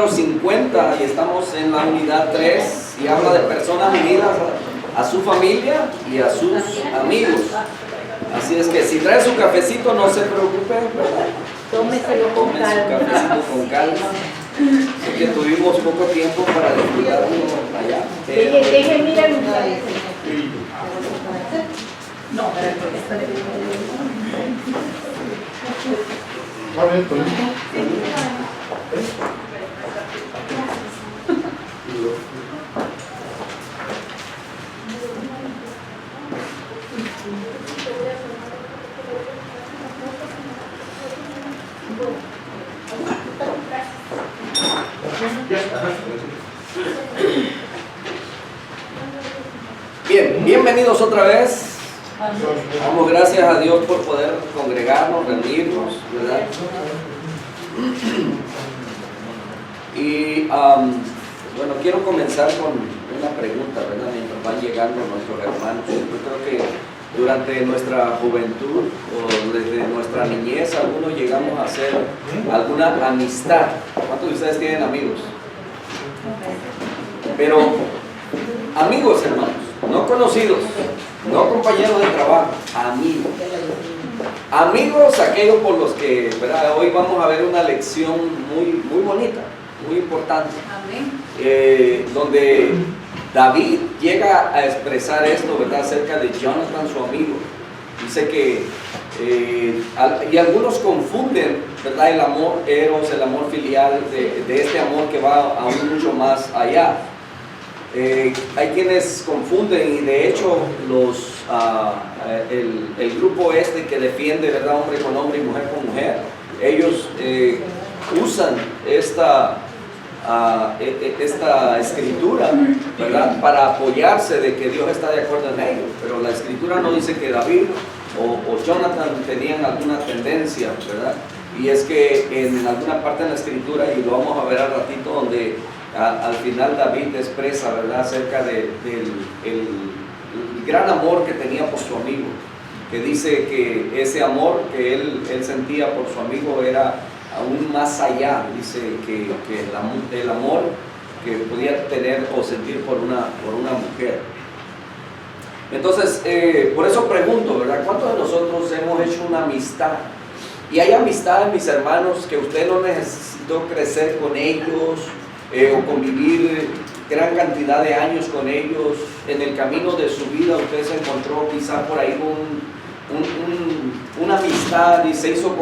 50 y estamos en la unidad 3 y habla de personas unidas a su familia y a sus amigos. Así es que si trae su cafecito, no se preocupe, ¿verdad? Tómeselo con Tomen su calma. cafecito con calma. Sé que tuvimos poco tiempo para disfrutarlo allá. Deje mirar un No, Bien, bienvenidos otra vez. Damos gracias a Dios por poder congregarnos, reunirnos, ¿verdad? Y bueno, quiero comenzar con una pregunta, ¿verdad? Mientras van llegando nuestros hermanos. Yo creo que durante nuestra juventud o desde nuestra niñez, algunos llegamos a hacer alguna amistad. ¿Cuántos de ustedes tienen amigos? Pero amigos, hermanos, no conocidos, no compañeros de trabajo, amigos. Amigos, aquellos por los que, ¿verdad? Hoy vamos a ver una lección muy bonita, muy importante. Donde David llega a expresar esto, ¿verdad? Acerca de Jonathan, su amigo. Dice que, y algunos confunden, ¿verdad? El amor eros, el amor filial, de este amor que va aún mucho más allá. Hay quienes confunden y de hecho el grupo este que defiende, ¿verdad? Hombre con hombre y mujer con mujer, ellos usan esta escritura, ¿verdad? Para apoyarse de que Dios está de acuerdo en ello, pero la escritura no dice que David o Jonathan tenían alguna tendencia, ¿verdad? Y es que en alguna parte de la escritura, y lo vamos a ver al ratito, donde al final David expresa, ¿verdad? Acerca del gran amor que tenía por su amigo, que dice que ese amor que él sentía por su amigo era aún más allá, dice que el amor que podía tener o sentir por una mujer. Entonces, por eso pregunto, ¿verdad? ¿Cuántos de nosotros hemos hecho una amistad? Y hay amistades, mis hermanos, que usted no necesitó crecer con ellos o convivir gran cantidad de años con ellos. En el camino de su vida usted se encontró quizás por ahí una amistad y se hizo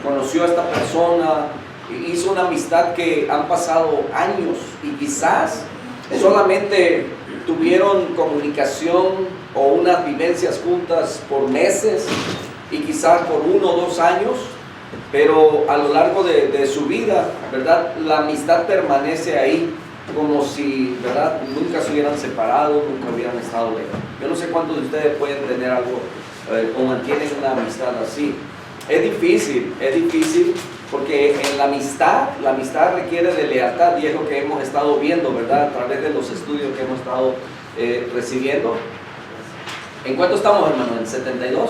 conoció a esta persona, hizo una amistad que han pasado años y quizás solamente tuvieron comunicación o unas vivencias juntas por meses y quizás por 1 o 2 años, pero a lo largo de su vida, ¿verdad? La amistad permanece ahí como si, ¿verdad? Nunca se hubieran separado, nunca hubieran estado lejos. Yo no sé cuántos de ustedes pueden tener algo o mantienen una amistad así. Es difícil porque en la amistad requiere de lealtad y es lo que hemos estado viendo, ¿verdad? A través de los estudios que hemos estado recibiendo. ¿En cuánto estamos, hermano? ¿En 72?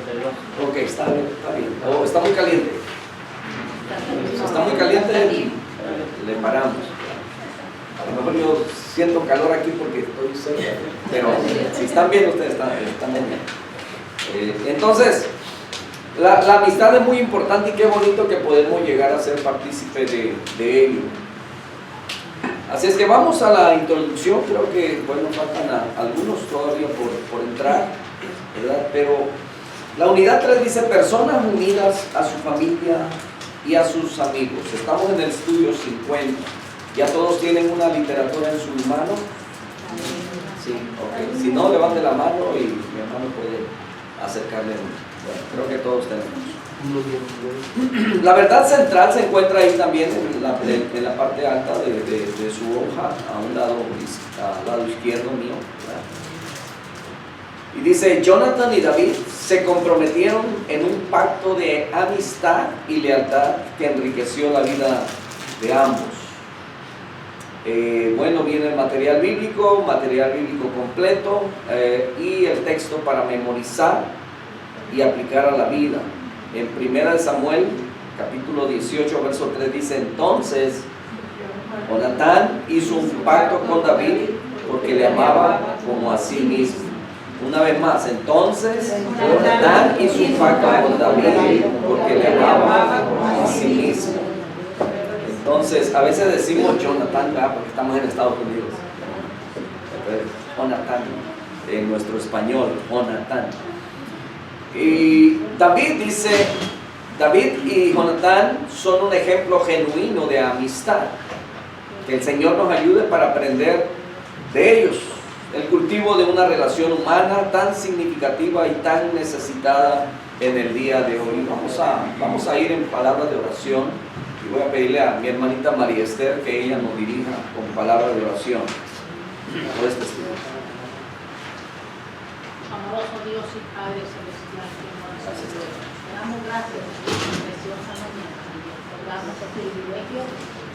72. Ok, está bien. Oh, está muy caliente. Si está muy caliente, le paramos. A lo mejor yo siento calor aquí porque estoy cerca, pero si están bien ustedes, están muy bien. Entonces, la amistad es muy importante y qué bonito que podemos llegar a ser partícipes de ello. Así es que vamos a la introducción. Creo que, bueno, faltan algunos todavía por entrar, ¿verdad? Pero la unidad 3 dice personas unidas a su familia y a sus amigos. Estamos en el estudio 50. ¿Ya todos tienen una literatura en su mano? Sí, ok. Si no, levante la mano y mi hermano puede acercarle. Bueno, creo que todos tenemos. La verdad central se encuentra ahí también en la parte alta de su hoja, a un lado izquierdo mío, ¿verdad? Y dice, Jonathan y David se comprometieron en un pacto de amistad y lealtad que enriqueció la vida de ambos. Bueno, viene el material bíblico completo y el texto para memorizar y aplicar a la vida. En 1 Samuel capítulo 18, verso 3 dice: entonces Jonatán hizo un pacto con David porque le amaba como a sí mismo. Una vez más, entonces Jonatán hizo un pacto con David porque le amaba como a sí mismo. Entonces, a veces decimos Jonathan, ¿verdad? Porque estamos en Estados Unidos. Jonathan, en nuestro español, Jonathan. Y David dice, David y Jonatán son un ejemplo genuino de amistad. Que el Señor nos ayude para aprender de ellos. El cultivo de una relación humana tan significativa y tan necesitada en el día de hoy. Vamos a ir en palabras de oración y voy a pedirle a mi hermanita María Esther que ella nos dirija con palabras de oración por este estudio. Amoroso Dios y Padre Celestial, te damos gracias por esta preciosa mañana, Señor, por darnos el privilegio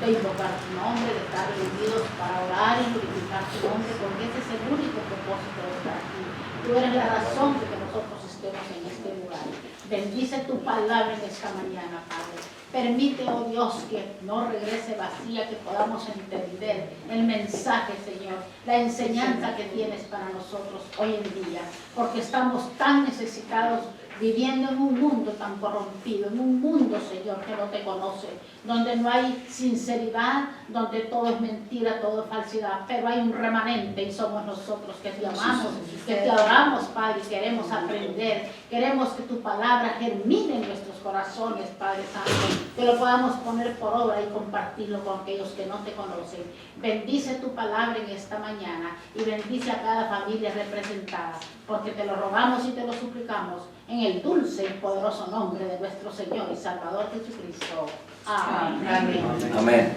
de invocar tu nombre, de estar reunidos para orar y glorificar tu nombre, porque ese es el único propósito de estar aquí. Tú eres la razón de que nosotros estemos en este lugar. Bendice tu palabra en esta mañana, Padre. Permite, oh Dios, que no regrese vacía, que podamos entender el mensaje, Señor, la enseñanza que tienes para nosotros hoy en día, porque estamos tan necesitados viviendo en un mundo tan corrompido, en un mundo, Señor, que no te conoce, donde no hay sinceridad, donde todo es mentira, todo es falsidad, pero hay un remanente y somos nosotros que te amamos, que te adoramos, Padre, y queremos aprender, queremos que tu palabra germine en nuestros corazones, Padre Santo, que lo podamos poner por obra y compartirlo con aquellos que no te conocen. Bendice tu palabra en esta mañana y bendice a cada familia representada, porque te lo rogamos y te lo suplicamos en el dulce y poderoso nombre de nuestro Señor y Salvador Jesucristo. Amén. Amén. Amén.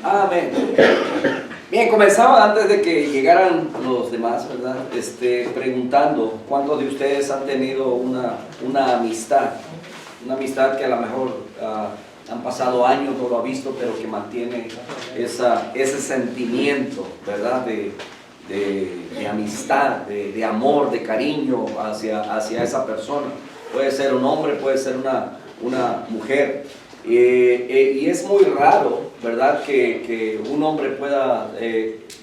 Amén. Bien, comenzaba antes de que llegaran los demás, ¿verdad? Preguntando cuántos de ustedes han tenido una amistad que a lo mejor han pasado años, no lo ha visto, pero que mantiene ese sentimiento, ¿verdad? De amistad, de amor, de cariño hacia esa persona. Puede ser un hombre, puede ser una mujer. Y es muy raro, ¿verdad? Que un hombre pueda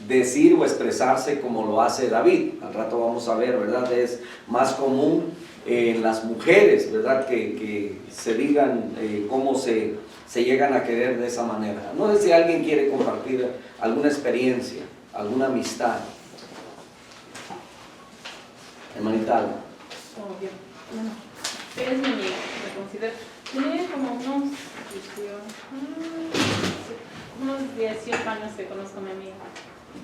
decir o expresarse como lo hace David. Al rato vamos a ver, ¿verdad? Es más común en las mujeres, ¿verdad? Que se digan cómo se llegan a querer de esa manera. No sé si alguien quiere compartir alguna experiencia, alguna amistad. Hermanita Alba. Obvio. Bueno, es mi amiga, me considero. Tiene como unos 18 años que conozco a mi amiga.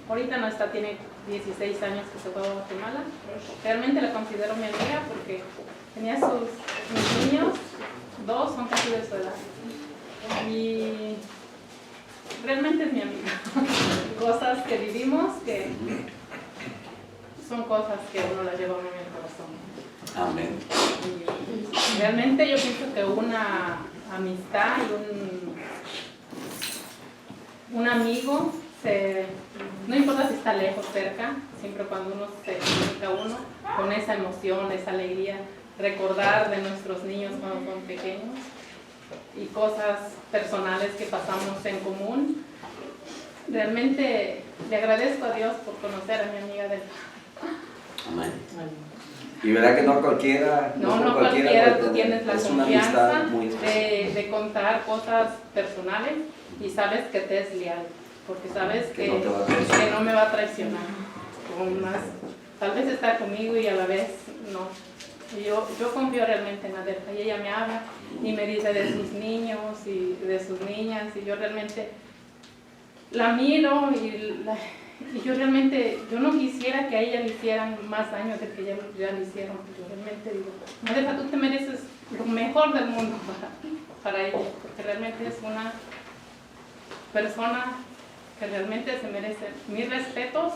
Ahorita no está, tiene 16 años que se fue a Guatemala. Realmente la considero mi amiga porque tenía mis niños, 2 son casi de su edad. Y realmente es mi amiga. Cosas que vivimos que son cosas que uno las lleva muy en el corazón. Amén. Y realmente yo pienso que una amistad y un amigo, no importa si está lejos, cerca, siempre cuando uno se comunica uno con esa emoción, esa alegría, recordar de nuestros niños cuando son pequeños y cosas personales que pasamos en común. Realmente le agradezco a Dios por conocer a mi amiga del... Amén. Y verdad que no cualquiera, no cualquiera tú tienes la es confianza de contar cosas personales y sabes que te es leal, porque sabes que no me va a traicionar. Tal vez está conmigo y a la vez no. Y yo confío realmente en Adelfa y ella me habla y me dice de sus niños y de sus niñas y yo realmente la miro y yo realmente, yo no quisiera que a ella le hicieran más daño de que ya le hicieron. Yo realmente digo, Adelfa, tú te mereces lo mejor del mundo para ella, porque realmente es una persona que realmente se merece mis respetos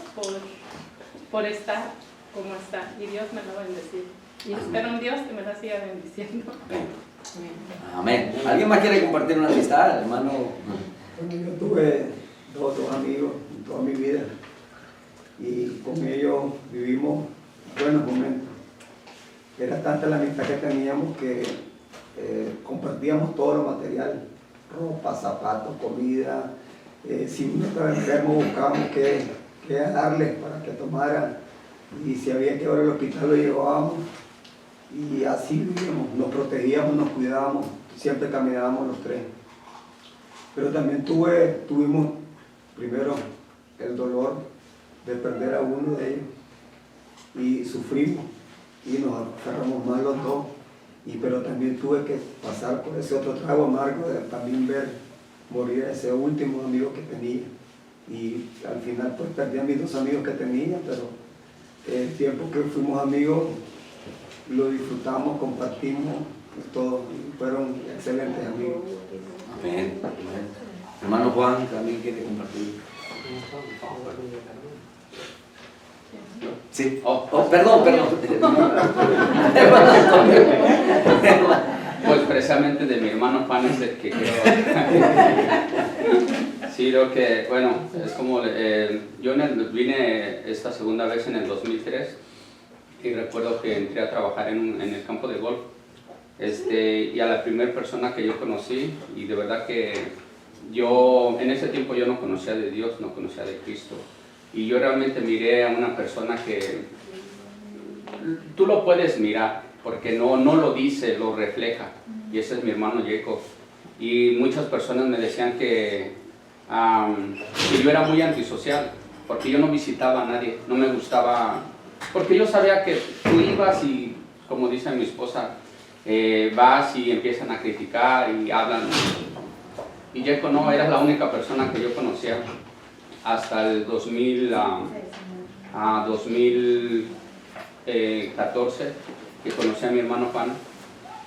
por estar como está, y Dios me lo va a bendecir. Y espero en Dios que me la siga bendiciendo. Amén. ¿Alguien más quiere compartir una amistad, hermano? Yo tuve dos amigos en toda mi vida y con ellos vivimos buenos momentos. Era tanta la amistad que teníamos que compartíamos todo lo material, ropa, zapatos, comida. Si uno estaba enfermo buscábamos qué darle para que tomara, y si había que ir al hospital lo llevábamos, y así vivíamos, nos protegíamos, nos cuidábamos, siempre caminábamos los tres. Pero también tuvimos primero el dolor de perder a uno de ellos, y sufrimos y nos aferramos más los dos, pero también tuve que pasar por ese otro trago amargo de también ver morir a ese último amigo que tenía, y al final pues perdí a mis 2 amigos que tenía, pero el tiempo que fuimos amigos lo disfrutamos, compartimos todo, y fueron excelentes amigos. Amén. Amén. Hermano Juan también quiere compartir. Sí. Perdón. Pues precisamente de mi hermano Juan es el que quiero. Sí, creo que, bueno, es como, yo vine esta segunda vez en el 2003 y recuerdo que entré a trabajar en el campo de golf, y a la primera persona que yo conocí, y de verdad que yo, en ese tiempo yo no conocía de Dios, no conocía de Cristo, y yo realmente miré a una persona que tú lo puedes mirar, porque no lo dice, lo refleja, y ese es mi hermano Jacob. Y muchas personas me decían que yo era muy antisocial, porque yo no visitaba a nadie, no me gustaba, porque yo sabía que tú ibas y, como dice mi esposa, vas y empiezan a criticar y hablan, y Jacob no, era la única persona que yo conocía hasta el 2014, que conocí a mi hermano Juan.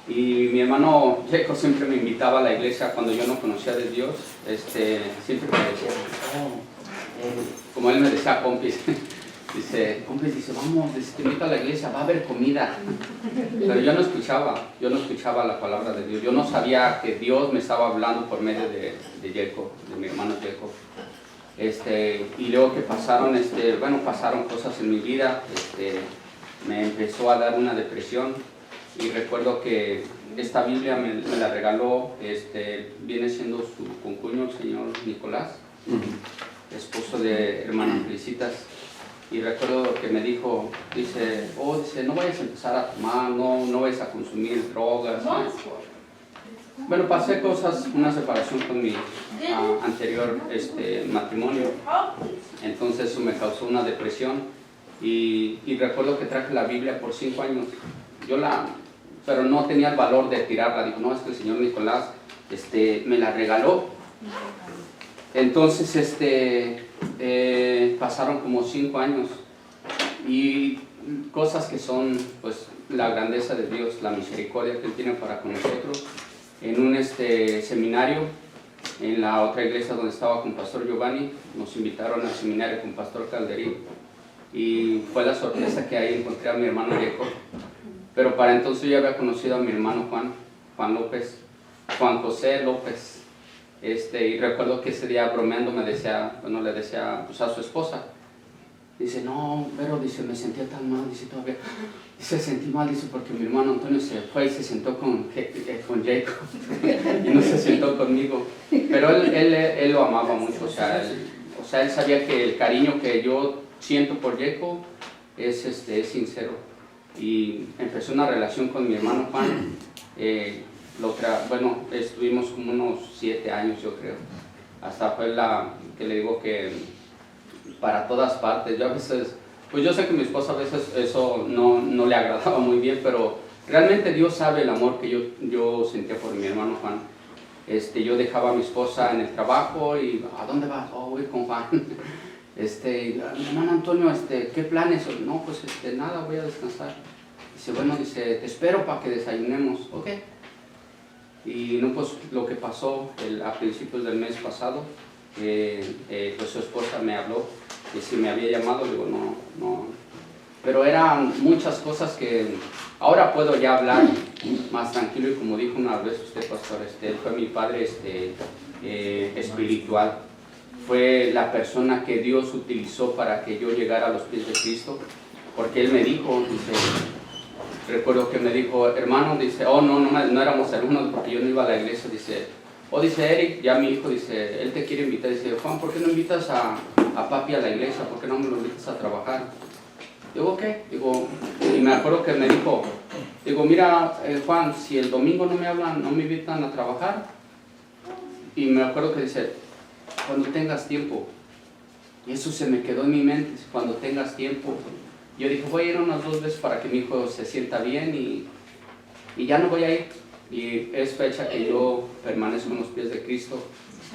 Y mi hermano Jacob siempre me invitaba a la iglesia cuando yo no conocía de Dios. Siempre me decía, como él me decía, compis, dice, vamos, te invito a la iglesia, va a haber comida. Pero yo no escuchaba la palabra de Dios. Yo no sabía que Dios me estaba hablando por medio de Jacob, de mi hermano Jacob. Y luego que pasaron cosas en mi vida, me empezó a dar una depresión, y recuerdo que esta Biblia me la regaló, viene siendo su concuño, el señor Nicolás, esposo de hermana Felicitas, y recuerdo que me dijo, dice, no vayas a empezar a tomar, no vayas a consumir drogas. Bueno, pasé cosas, una separación con mi anterior matrimonio, entonces eso me causó una depresión, y recuerdo que traje la Biblia por 5 años, pero no tenía el valor de tirarla. Digo, no, es que el señor Nicolás me la regaló. Entonces pasaron como 5 años, y cosas que son pues la grandeza de Dios, la misericordia que Él tiene para con nosotros. En un seminario, en la otra iglesia donde estaba con Pastor Giovanni, nos invitaron al seminario con Pastor Calderín, y fue la sorpresa que ahí encontré a mi hermano Jacob. Pero para entonces yo había conocido a mi hermano Juan José López, y recuerdo que ese día bromeando le decía pues a su esposa, dice, no, pero dice, me sentía tan mal, dice, todavía, dice, sentí mal, dice, porque mi hermano Antonio se fue y se sentó con Jacob y no se sentó conmigo, pero él lo amaba mucho, o sea, él sabía que el cariño que yo siento por Jacob es sincero, y empezó una relación con mi hermano Juan. Estuvimos como unos 7 años, yo creo, hasta fue que le digo que para todas partes. Yo a veces, pues yo sé que mi esposa a veces eso no le agradaba muy bien, pero realmente Dios sabe el amor que yo sentía por mi hermano Juan. Yo dejaba a mi esposa en el trabajo y, ¿a dónde vas? Oh, voy con Juan. Mi hermano Antonio, ¿qué planes? No, pues nada, voy a descansar. Dice, bueno, te espero para que desayunemos. Ok. Y no, pues lo que pasó a principios del mes pasado, pues su esposa me habló, y si me había llamado, digo, no. Pero eran muchas cosas que ahora puedo ya hablar más tranquilo, y como dijo una vez usted, pastor, él fue mi padre espiritual. Fue la persona que Dios utilizó para que yo llegara a los pies de Cristo, porque Él me dijo, dice, recuerdo que me dijo, hermano, dice, oh no éramos hermanos porque yo no iba a la iglesia, dice, dice Eric, ya mi hijo, dice, él te quiere invitar, dice, Juan, ¿por qué no invitas a papi a la iglesia? ¿Por qué no me lo invitas a trabajar? Digo, ok, digo, y me acuerdo que me dijo, digo, mira, Juan, si el domingo no me hablan, no me invitan a trabajar, y me acuerdo que dice, cuando tengas tiempo, y eso se me quedó en mi mente, cuando tengas tiempo. Yo dije, voy a ir unas 2 veces para que mi hijo se sienta bien y ya no voy a ir. Y es fecha que yo permanezco en los pies de Cristo.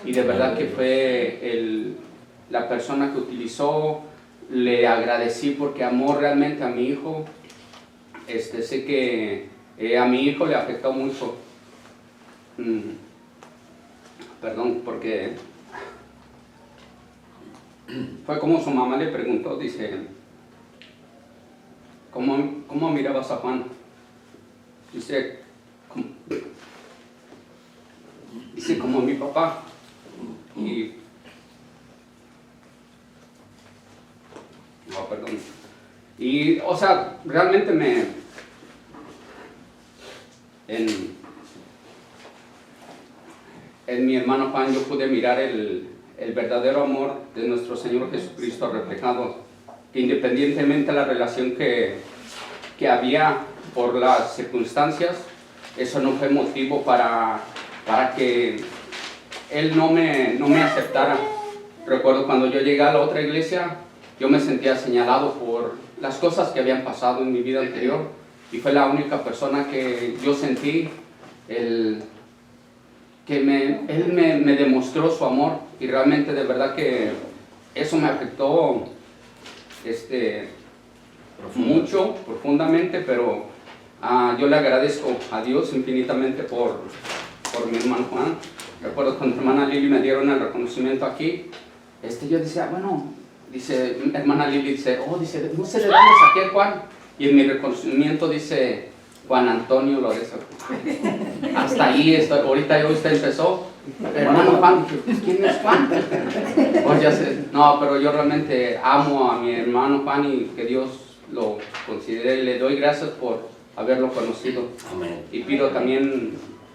Y de verdad que fue la persona que utilizó, le agradecí porque amó realmente a mi hijo. Sé que a mi hijo le afectó mucho. Perdón, porque fue como su mamá le preguntó, dice, ¿cómo mirabas a Juan? Dice, como mi papá. Perdón. Y, o sea, realmente en mi hermano Juan yo pude mirar el verdadero amor de nuestro Señor Jesucristo reflejado, que independientemente de la relación que había por las circunstancias, eso no fue motivo para que Él no me aceptara. Recuerdo cuando yo llegué a la otra iglesia, yo me sentía señalado por las cosas que habían pasado en mi vida anterior, y fue la única persona que yo sentí Él me demostró su amor, y realmente de verdad que eso me afectó mucho, profundamente, pero yo le agradezco a Dios infinitamente por mi hermano Juan. Recuerdo cuando mi hermana Lili me dieron el reconocimiento aquí, yo decía, bueno, dice, hermana Lili dice, dice, no se le damos aquí a Juan, y en mi reconocimiento dice, Juan Antonio Lorenzo. Hasta ahí estoy. Ahorita usted empezó. Hermano Juan, ¿quién es Juan? Pues ya sé. No, pero yo realmente amo a mi hermano Juan y que Dios lo considere. Le doy gracias por haberlo conocido. Amén. Y pido también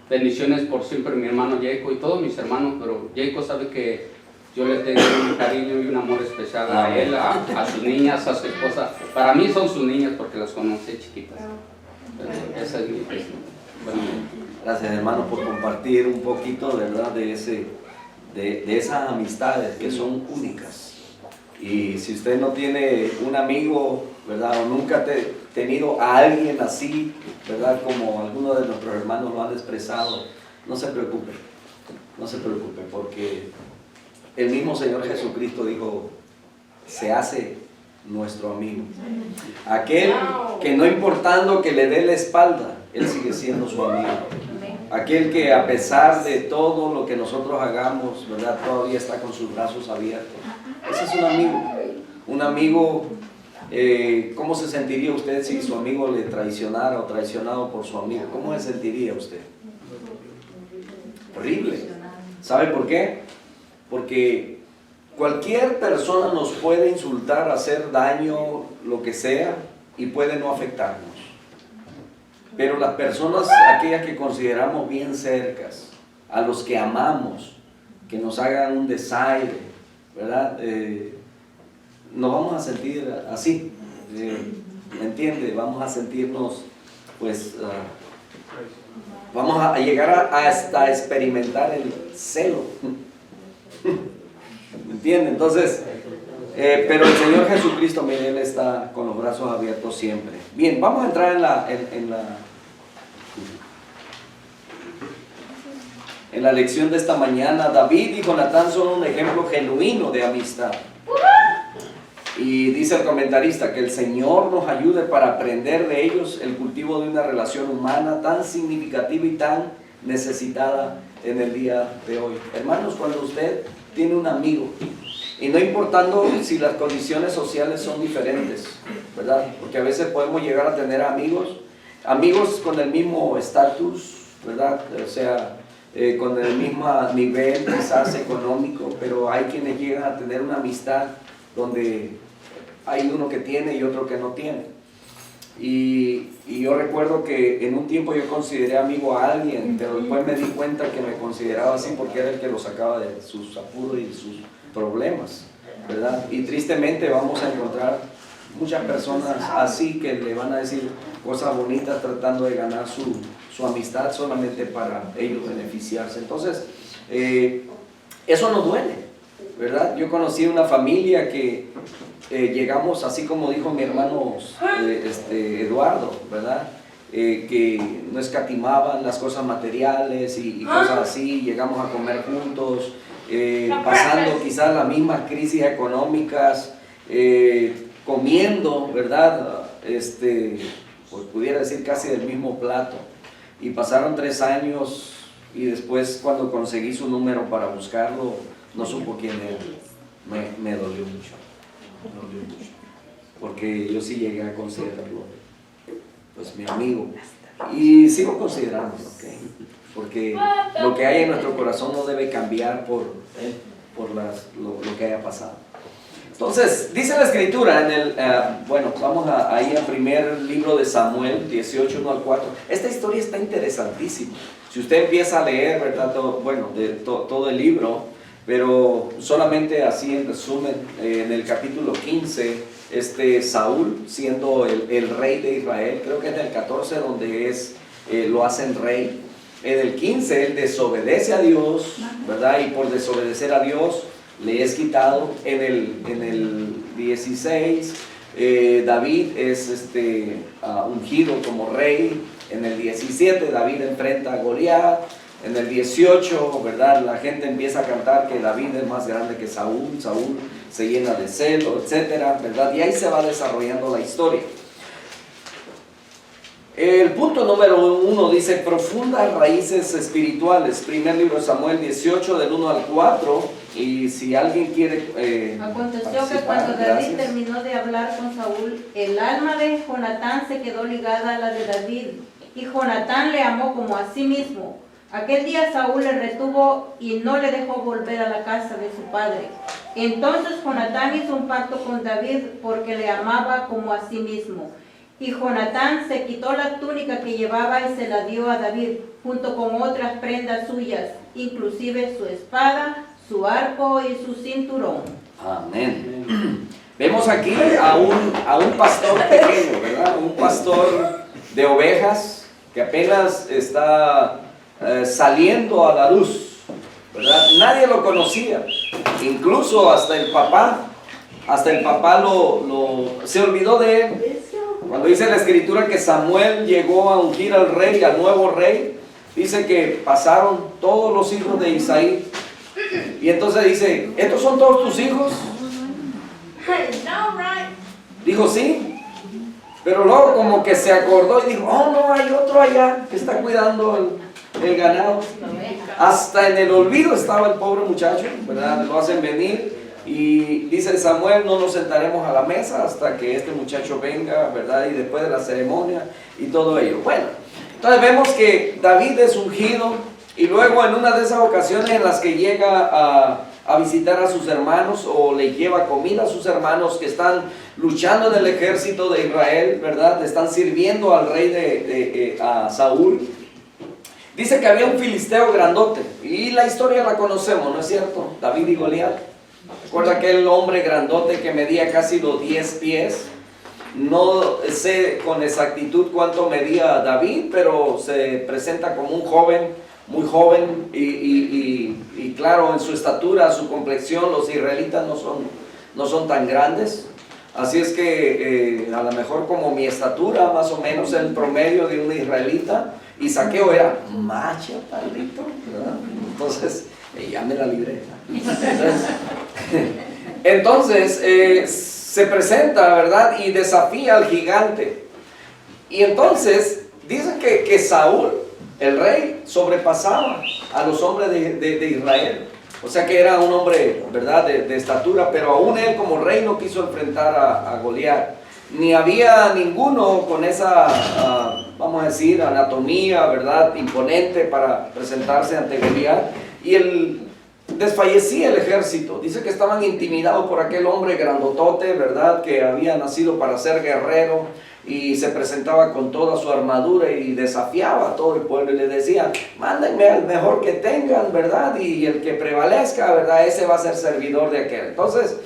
bendiciones por siempre mi hermano Jacob y todos mis hermanos, pero Jacob sabe que yo le tengo un cariño y un amor especial a él, a sus niñas, a su esposa. Para mí son sus niñas porque las conocí chiquitas. Esa es mi bueno. Gracias, hermano, por compartir un poquito, ¿verdad?, de esas amistades que son únicas. Y si usted no tiene un amigo, ¿verdad?, o nunca ha tenido a alguien así, ¿verdad?, como algunos de nuestros hermanos lo han expresado, no se preocupe, porque el mismo Señor Jesucristo dijo, se hace nuestro amigo. Aquel que no importando que le dé la espalda, Él sigue siendo su amigo. Aquel que a pesar de todo lo que nosotros hagamos, ¿verdad?, todavía está con sus brazos abiertos. Ese es un amigo. Un amigo, ¿cómo se sentiría usted si su amigo le traicionara o traicionado por su amigo? ¿Cómo se sentiría usted? Horrible. ¿Sabe por qué? Porque cualquier persona nos puede insultar, hacer daño, lo que sea, y puede no afectarnos. Pero las personas, aquellas que consideramos bien cercas, a los que amamos, que nos hagan un desaire, ¿verdad? Nos vamos a sentir así, ¿me entiende? Vamos a sentirnos, pues, vamos a llegar hasta experimentar el celo. ¿Me entiende? Entonces, pero el Señor Jesucristo, mire, Él está con los brazos abiertos siempre. Bien, vamos a entrar en la lección de esta mañana. David y Jonatán son un ejemplo genuino de amistad. Y dice el comentarista que el Señor nos ayude para aprender de ellos el cultivo de una relación humana tan significativa y tan necesitada en el día de hoy. Hermanos, cuando usted tiene un amigo, y no importando si las condiciones sociales son diferentes, ¿verdad? Porque a veces podemos llegar a tener amigos con el mismo estatus, ¿verdad? O sea, con el mismo nivel quizás económico, pero hay quienes llegan a tener una amistad donde hay uno que tiene y otro que no tiene. Y yo recuerdo que en un tiempo yo consideré amigo a alguien, pero después me di cuenta que me consideraba así porque era el que lo sacaba de sus apuros y sus problemas, ¿verdad? Y tristemente vamos a encontrar muchas personas así que le van a decir cosas bonitas tratando de ganar su amistad solamente para ellos beneficiarse. Entonces, eso nos duele, ¿verdad? Yo conocí una familia que llegamos, así como dijo mi hermano Eduardo, ¿verdad? Que no escatimaban las cosas materiales y cosas así, llegamos a comer juntos, pasando quizás las mismas crisis económicas, comiendo, ¿verdad? Pues pudiera decir casi del mismo plato. Y pasaron 3 años y después cuando conseguí su número para buscarlo, no supo quién era. Me dolió mucho. Porque yo sí llegué a considerarlo pues mi amigo y sigo considerándolo, ¿okay? Porque lo que hay en nuestro corazón no debe cambiar por lo que haya pasado. Entonces dice la escritura bueno, vamos ahí al primer libro de Samuel 18, 1 al 4. Esta historia está interesantísima. Si usted empieza a leer, ¿verdad? Todo el libro, pero solamente así en resumen, en el capítulo 15, Saúl siendo el rey de Israel, creo que es en el 14 donde lo hacen rey. En el 15 él desobedece a Dios, ¿verdad? Y por desobedecer a Dios le es quitado. En el 16 David es ungido como rey. En el 17 David enfrenta a Goliat. En el 18, ¿verdad? La gente empieza a cantar que David es más grande que Saúl. Saúl se llena de celo, etcétera, ¿verdad? Y ahí se va desarrollando la historia. El punto número 1 dice profundas raíces espirituales. Primer libro de Samuel 18 del 1 al 4. Y si alguien quiere aconteció que cuando David terminó de hablar con Saúl, el alma de Jonatán se quedó ligada a la de David, y Jonatán le amó como a sí mismo. Aquel día Saúl le retuvo y no le dejó volver a la casa de su padre. Entonces Jonatán hizo un pacto con David porque le amaba como a sí mismo. Y Jonatán se quitó la túnica que llevaba y se la dio a David, junto con otras prendas suyas, inclusive su espada, su arco y su cinturón. Amén. Vemos aquí a un pastor pequeño, ¿verdad? Un pastor de ovejas que apenas está saliendo a la luz, ¿verdad? Nadie lo conocía, incluso hasta el papá se olvidó de él. Cuando dice la escritura que Samuel llegó a ungir al rey, al nuevo rey, dice que pasaron todos los hijos de Isaí. Y entonces dice, ¿estos son todos tus hijos? Dijo, sí. Pero luego como que se acordó y dijo, oh no, hay otro allá que está cuidando el ganado. Hasta en el olvido estaba el pobre muchacho, ¿verdad? Lo hacen venir y dice Samuel, no nos sentaremos a la mesa hasta que este muchacho venga, ¿verdad? Y después de la ceremonia y todo ello. Bueno, entonces vemos que David es ungido y luego en una de esas ocasiones en las que llega a visitar a sus hermanos o le lleva comida a sus hermanos que están luchando en el ejército de Israel, ¿verdad? Están sirviendo al rey a Saúl. Dice que había un filisteo grandote y la historia la conocemos, ¿no es cierto? David y Goliat. Recuerda aquel hombre grandote que medía casi los 10 pies. No sé con exactitud cuánto medía David, pero se presenta como un joven, muy joven y claro, en su estatura, su complexión, los israelitas no son tan grandes. Así es que a lo mejor como mi estatura, más o menos el promedio de un israelita, y Saqueo era más chaparrito, ¿verdad? Entonces, ya me la libré. Entonces se presenta, ¿verdad? Y desafía al gigante. Y entonces dicen que Saúl, el rey, sobrepasaba a los hombres de Israel. O sea que era un hombre, ¿verdad? De estatura, pero aún él como rey no quiso enfrentar a Goliat. Ni había ninguno con esa, vamos a decir, anatomía, ¿verdad? Imponente para presentarse ante Goliat. Y el desfallecía el ejército. Dice que estaban intimidados por aquel hombre grandotote, ¿verdad? Que había nacido para ser guerrero y se presentaba con toda su armadura y desafiaba a todo el pueblo y le decía, mándenme al mejor que tengan, ¿verdad? Y el que prevalezca, ¿verdad? Ese va a ser servidor de aquel. Entonces,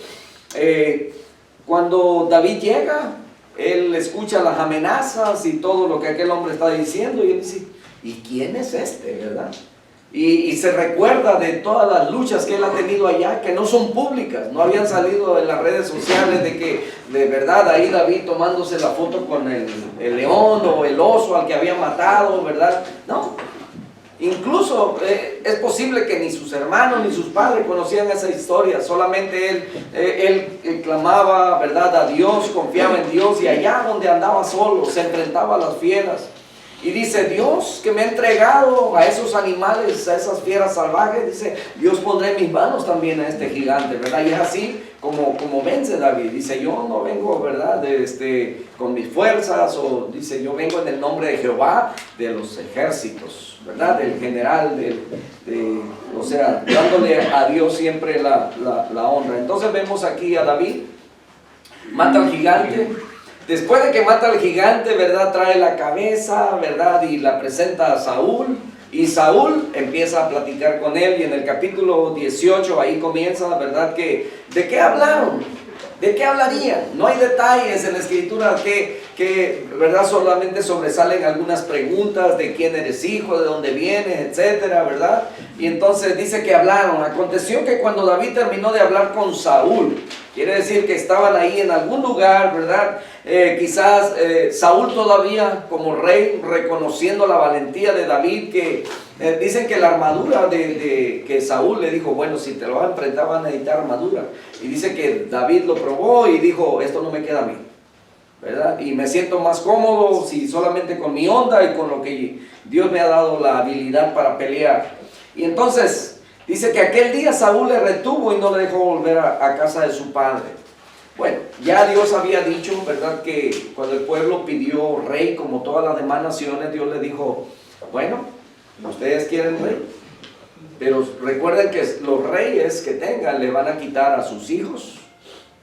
cuando David llega, él escucha las amenazas y todo lo que aquel hombre está diciendo y él dice, ¿y quién es este, verdad? Y se recuerda de todas las luchas que él ha tenido allá, que no son públicas, no habían salido en las redes sociales de que, de verdad, ahí David tomándose la foto con el león o el oso al que había matado, ¿verdad? No, incluso es posible que ni sus hermanos ni sus padres conocían esa historia, solamente él clamaba, ¿verdad?, a Dios, confiaba en Dios y allá donde andaba solo, se enfrentaba a las fieras. Y dice, Dios que me ha entregado a esos animales, a esas fieras salvajes, dice, Dios pondré en mis manos también a este gigante, ¿verdad? Y es así como vence David. Dice, yo no vengo, ¿verdad?, con mis fuerzas, o dice, yo vengo en el nombre de Jehová, de los ejércitos, ¿verdad? Del general, o sea, dándole a Dios siempre la honra. Entonces vemos aquí a David, mata al gigante. Después de que mata al gigante, ¿verdad?, trae la cabeza, ¿verdad?, y la presenta a Saúl. Y Saúl empieza a platicar con él. Y en el capítulo 18, ahí comienza, ¿verdad?, ¿de qué hablaron? ¿De qué hablarían? No hay detalles en la escritura que ¿verdad?, solamente sobresalen algunas preguntas de quién eres hijo, de dónde vienes, etcétera, ¿verdad? Y entonces dice que hablaron. Aconteció que cuando David terminó de hablar con Saúl, quiere decir que estaban ahí en algún lugar, ¿verdad? Quizás Saúl todavía como rey, reconociendo la valentía de David, que dicen que la armadura que Saúl le dijo, bueno, si te lo vas a enfrentar vas a necesitar armadura. Y dice que David lo probó y dijo, esto no me queda a mí, ¿verdad? Y me siento más cómodo si solamente con mi onda y con lo que Dios me ha dado la habilidad para pelear. Y entonces dice que aquel día Saúl le retuvo y no le dejó volver a casa de su padre. Bueno, ya Dios había dicho, ¿verdad?, que cuando el pueblo pidió rey como todas las demás naciones, Dios le dijo, bueno, ustedes quieren rey, pero recuerden que los reyes que tengan le van a quitar a sus hijos,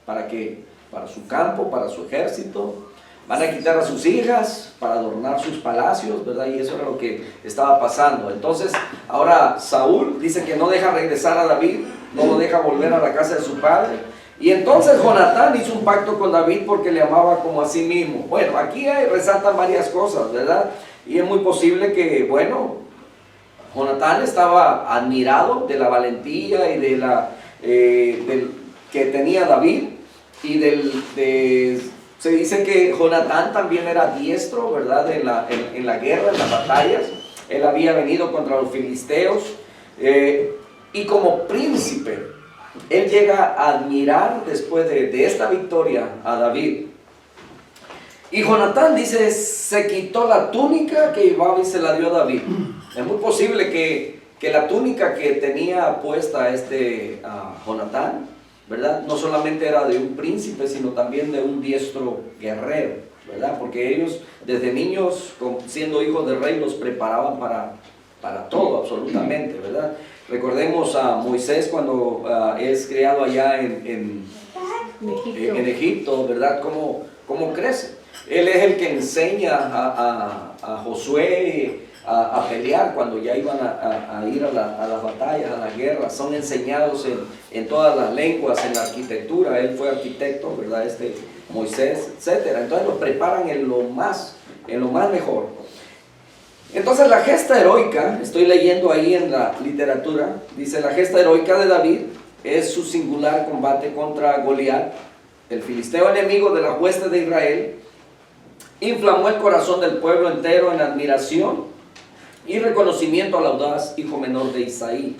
¿para qué? Para su campo, para su ejército, van a quitar a sus hijas para adornar sus palacios, ¿verdad? Y eso era lo que estaba pasando. Entonces, ahora Saúl dice que no deja regresar a David, no lo deja volver a la casa de su padre. Y entonces Jonatán hizo un pacto con David porque le amaba como a sí mismo. Bueno, aquí resaltan varias cosas, ¿verdad? Y es muy posible que, bueno, Jonatán estaba admirado de la valentía y del que tenía David. Y se dice que Jonatán también era diestro, ¿verdad?, en la guerra, en las batallas. Él había venido contra los filisteos. Y como príncipe, él llega a admirar después de esta victoria a David. Y Jonatán dice, se quitó la túnica que llevaba y se la dio a David. Es muy posible que la túnica que tenía puesta Jonatán, ¿verdad?, no solamente era de un príncipe, sino también de un diestro guerrero, ¿verdad? Porque ellos desde niños, siendo hijos del rey, los preparaban para todo, absolutamente, ¿verdad? Recordemos a Moisés cuando es criado allá en Egipto, ¿verdad? ¿Cómo crece? Él es el que enseña a Josué a pelear cuando ya iban a ir a las batallas, a las guerras. Son enseñados en todas las lenguas, en la arquitectura. Él fue arquitecto, ¿verdad? Moisés, etcétera. Entonces los preparan en lo más mejor. Entonces la gesta heroica, estoy leyendo ahí en la literatura, dice la gesta heroica de David es su singular combate contra Goliat, el filisteo enemigo de las huestes de Israel. Inflamó el corazón del pueblo entero en admiración y reconocimiento al audaz hijo menor de Isaí.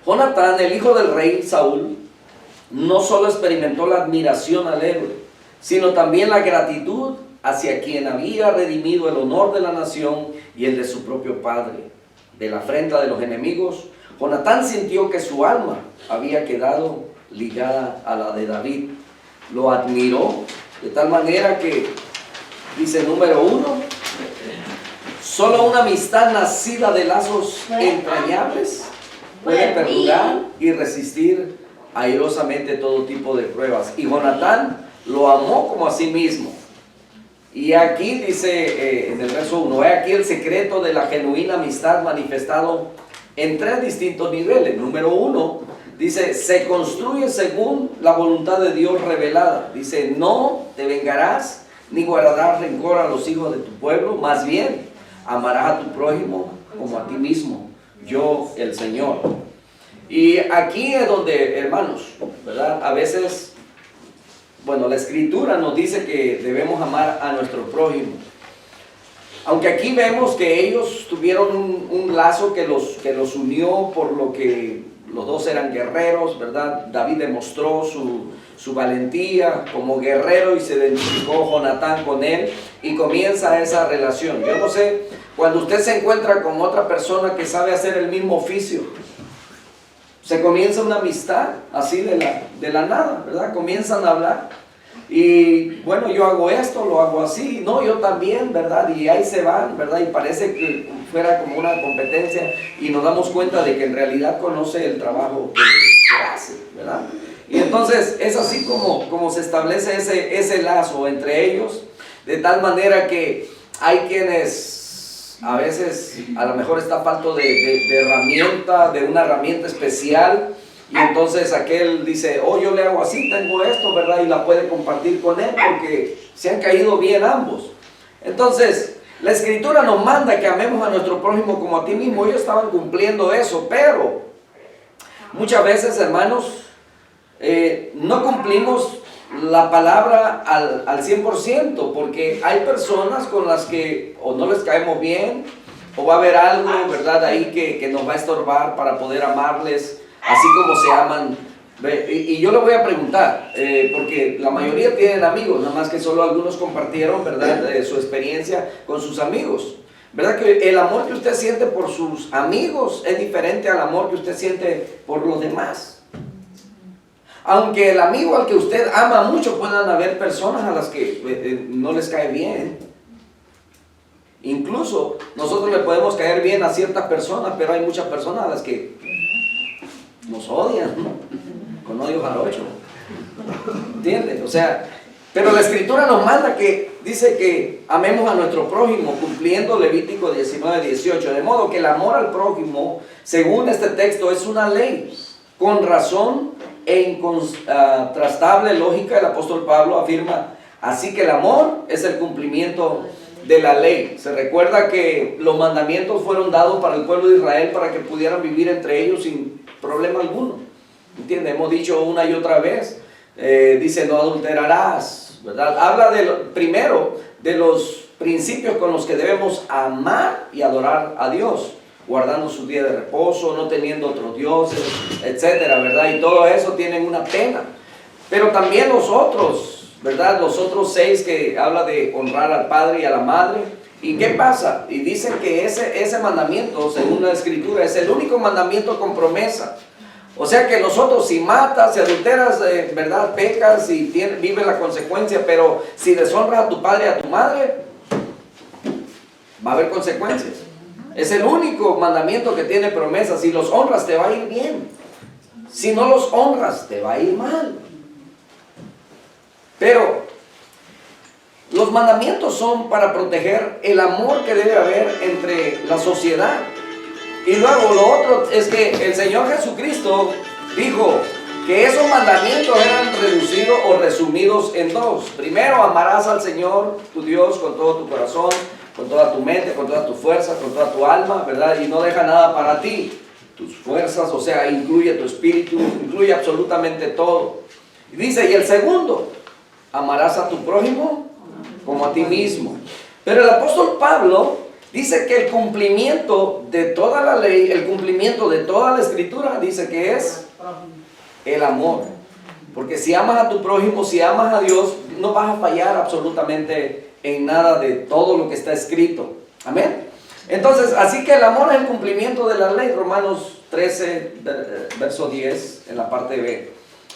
Jonatán, el hijo del rey Saúl, no solo experimentó la admiración al héroe, sino también la gratitud hacia quien había redimido el honor de la nación y el de su propio padre. De la afrenta de los enemigos, Jonatán sintió que su alma había quedado ligada a la de David. Lo admiró de tal manera que, dice número 1, solo una amistad nacida de lazos entrañables puede perdurar y resistir airosamente todo tipo de pruebas. Y Jonatán lo amó como a sí mismo. Y aquí dice en el verso 1, he aquí el secreto de la genuina amistad manifestado en 3 distintos niveles. Número 1, dice, se construye según la voluntad de Dios revelada. Dice, no te vengarás ni guardarás rencor a los hijos de tu pueblo, más bien amarás a tu prójimo como a ti mismo, yo el Señor. Y aquí es donde, hermanos, ¿verdad? A veces, bueno, la Escritura nos dice que debemos amar a nuestro prójimo. Aunque aquí vemos que ellos tuvieron un lazo que los unió, por lo que los dos eran guerreros, ¿verdad? David demostró su valentía como guerrero y se identificó Jonatán con él y comienza esa relación. Yo no sé, cuando usted se encuentra con otra persona que sabe hacer el mismo oficio, se comienza una amistad así de la nada, ¿verdad? Comienzan a hablar y bueno, yo hago esto, lo hago así, no, yo también, ¿verdad? Y ahí se van, ¿verdad? Y parece que fuera como una competencia y nos damos cuenta de que en realidad conoce el trabajo que hace, ¿verdad? Y entonces es así como se establece ese lazo entre ellos, de tal manera que hay quienes a veces a lo mejor está falto de herramienta, de una herramienta especial, y entonces aquel dice, oh, yo le hago así, tengo esto, ¿verdad? Y la puede compartir con él porque se han caído bien ambos. Entonces, la Escritura nos manda que amemos a nuestro prójimo como a ti mismo. Ellos estaban cumpliendo eso, pero muchas veces, hermanos, no cumplimos la palabra al 100%, porque hay personas con las que o no les caemos bien, o va a haber algo, ¿verdad?, ahí que nos va a estorbar para poder amarles así como se aman. Y yo le voy a preguntar, porque la mayoría tienen amigos, nada más que solo algunos compartieron, ¿verdad?, su experiencia con sus amigos. ¿Verdad que el amor que usted siente por sus amigos es diferente al amor que usted siente por los demás? Aunque el amigo al que usted ama mucho, puedan haber personas a las que no les cae bien. Incluso nosotros le podemos caer bien a ciertas personas, pero hay muchas personas a las que nos odian, ¿no? Con odio jarocho. ¿Entiendes? O sea, pero la Escritura nos manda que, dice que amemos a nuestro prójimo, cumpliendo Levítico 19:18. De modo que el amor al prójimo, según este texto, es una ley. Con razón e incontrastable lógica, el apóstol Pablo afirma, así que el amor es el cumplimiento de la ley. Se recuerda que los mandamientos fueron dados para el pueblo de Israel para que pudieran vivir entre ellos sin problema alguno. ¿Entiende? Hemos dicho una y otra vez, dice no adulterarás, ¿verdad? Habla primero de los principios con los que debemos amar y adorar a Dios, guardando su día de reposo, no teniendo otros dioses, etcétera, ¿verdad? Y todo eso tienen una pena. Pero también los otros, ¿verdad? Los otros 6 que habla de honrar al padre y a la madre. ¿Y qué pasa? Y dicen que ese mandamiento, según la Escritura, es el único mandamiento con promesa. O sea que los otros, si matas, si adulteras, ¿verdad?, pecas y vives la consecuencia, pero si deshonras a tu padre y a tu madre, va a haber consecuencias. Es el único mandamiento que tiene promesa. Si los honras, te va a ir bien. Si no los honras, te va a ir mal. Pero los mandamientos son para proteger el amor que debe haber entre la sociedad. Y luego lo otro es que el Señor Jesucristo dijo que esos mandamientos eran reducidos o resumidos en 2. Primero, amarás al Señor tu Dios con todo tu corazón, con toda tu mente, con toda tu fuerza, con toda tu alma, ¿verdad? Y no deja nada para ti. Tus fuerzas, o sea, incluye tu espíritu, incluye absolutamente todo. Y dice, y el segundo, amarás a tu prójimo como a ti mismo. Pero el apóstol Pablo dice que el cumplimiento de toda la ley, el cumplimiento de toda la Escritura, dice que es el amor. Porque si amas a tu prójimo, si amas a Dios, no vas a fallar absolutamente en nada de todo lo que está escrito. Amén. Entonces, así que el amor es el cumplimiento de la ley. Romanos 13, verso 10, en la parte B.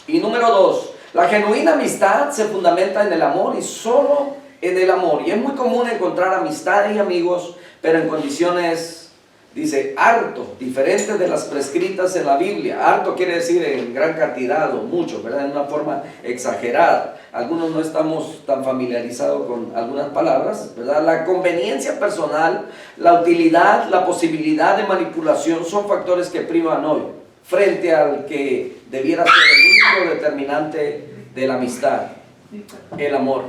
Y número 2, la genuina amistad se fundamenta en el amor y solo en el amor. Y es muy común encontrar amistades y amigos, pero en condiciones Dice harto, diferente de las prescritas en la Biblia. Harto quiere decir en gran cantidad o mucho, ¿verdad? En una forma exagerada. Algunos no estamos tan familiarizados con algunas palabras, ¿verdad? La conveniencia personal, la utilidad, la posibilidad de manipulación son factores que privan hoy frente al que debiera ser el único determinante de la amistad, el amor.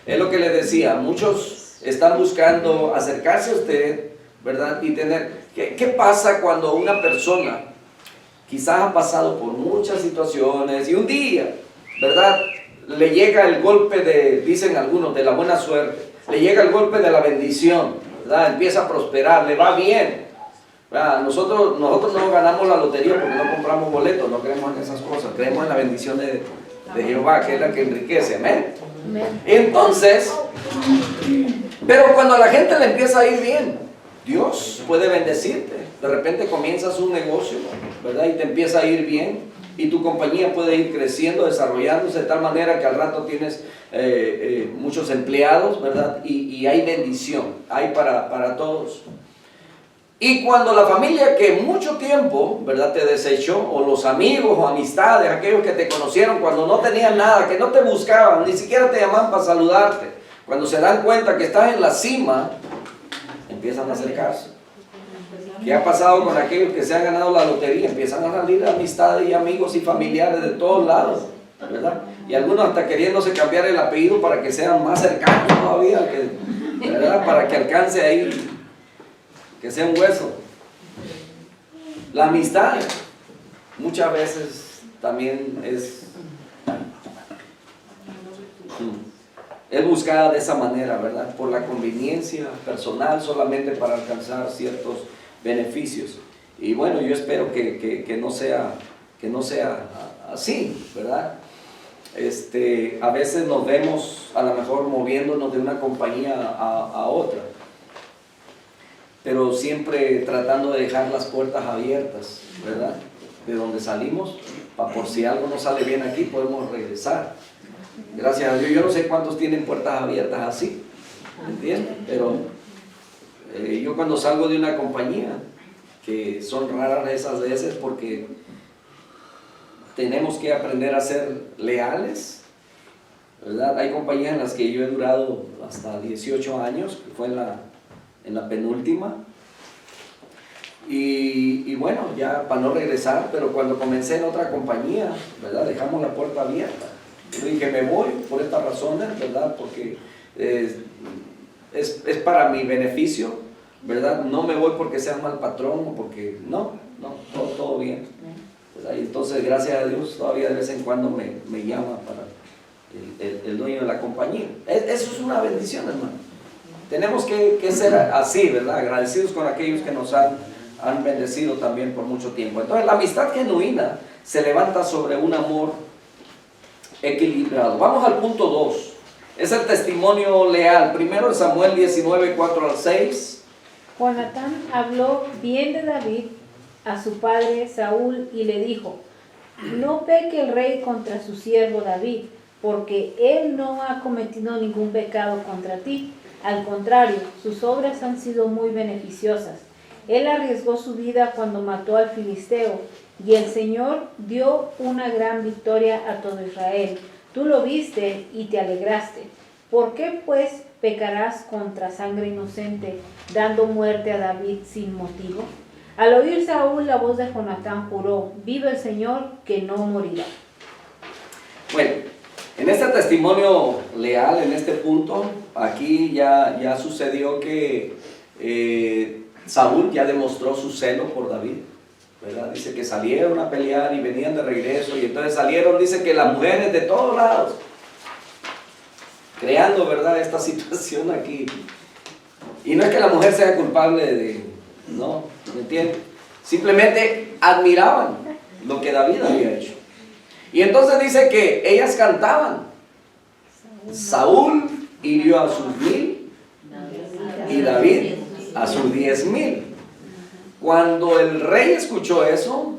Es lo que le decía, muchos están buscando acercarse a usted, ¿verdad? Y tener... ¿Qué pasa cuando una persona quizás ha pasado por muchas situaciones y un día, ¿verdad?, le llega el golpe de, dicen algunos, de la buena suerte, le llega el golpe de la bendición, ¿verdad? Empieza a prosperar, le va bien, ¿verdad? Nosotros no ganamos la lotería porque no compramos boletos, no creemos en esas cosas, creemos en la bendición de Jehová, que es la que enriquece, amén. Entonces, pero cuando a la gente le empieza a ir bien, Dios puede bendecirte. De repente comienzas un negocio, ¿verdad? Y te empieza a ir bien. Y tu compañía puede ir creciendo, desarrollándose de tal manera que al rato tienes muchos empleados, ¿verdad? Y hay bendición, hay para todos. Y cuando la familia que mucho tiempo, ¿verdad?, te desechó, o los amigos o amistades, aquellos que te conocieron cuando no tenían nada, que no te buscaban, ni siquiera te llamaban para saludarte, cuando se dan cuenta que estás en la cima, empiezan a acercarse. ¿Qué ha pasado con aquellos que se han ganado la lotería? Empiezan a salir amistades y amigos y familiares de todos lados, ¿verdad? Y algunos hasta queriéndose cambiar el apellido para que sean más cercanos todavía, ¿verdad? Para que alcance ahí, que sea un hueso. La amistad muchas veces también es buscada de esa manera, ¿verdad? Por la conveniencia personal, solamente para alcanzar ciertos beneficios. Y bueno, yo espero que no sea así, ¿verdad? A veces nos vemos a lo mejor moviéndonos de una compañía a otra, pero siempre tratando de dejar las puertas abiertas, ¿verdad? De donde salimos, para por si algo no sale bien aquí, podemos regresar. Gracias a Dios, yo no sé cuántos tienen puertas abiertas así, ¿entienden? Pero yo cuando salgo de una compañía, que son raras esas veces porque tenemos que aprender a ser leales, ¿verdad? Hay compañías en las que yo he durado hasta 18 años, que fue en la penúltima, y bueno, ya para no regresar, pero cuando comencé en otra compañía, ¿verdad?, dejamos la puerta abierta. Yo dije, me voy por estas razones, ¿verdad?, porque es para mi beneficio, ¿verdad? No me voy porque sea mal patrón o porque todo bien, ¿verdad? Y entonces gracias a Dios todavía de vez en cuando me llama para el dueño de la compañía. Eso es una bendición, hermano. Tenemos que ser así, ¿verdad? Agradecidos con aquellos que nos han bendecido también por mucho tiempo. Entonces la amistad genuina se levanta sobre un amor equilibrado. Vamos al punto 2. Es el testimonio leal. Primero Samuel 19, 4-6. Jonatán habló bien de David a su padre Saúl y le dijo: no peque el rey contra su siervo David, porque él no ha cometido ningún pecado contra ti. Al contrario, sus obras han sido muy beneficiosas. Él arriesgó su vida cuando mató al filisteo, y el Señor dio una gran victoria a todo Israel. Tú lo viste y te alegraste. ¿Por qué pues pecarás contra sangre inocente, dando muerte a David sin motivo? Al oír Saúl la voz de Jonatán, juró: vive el Señor, que no morirá. Bueno, en este testimonio leal, en este punto, aquí ya sucedió que Saúl ya demostró su celo por David, ¿verdad? Dice que salieron a pelear y venían de regreso, y entonces salieron, dice que las mujeres de todos lados, creando, ¿verdad?, esta situación aquí. Y no es que la mujer sea culpable no, ¿me entiendes? Simplemente admiraban lo que David había hecho. Y entonces dice que ellas cantaban: Saúl hirió a sus 1000 y David a sus 10,000. Cuando el rey escuchó eso,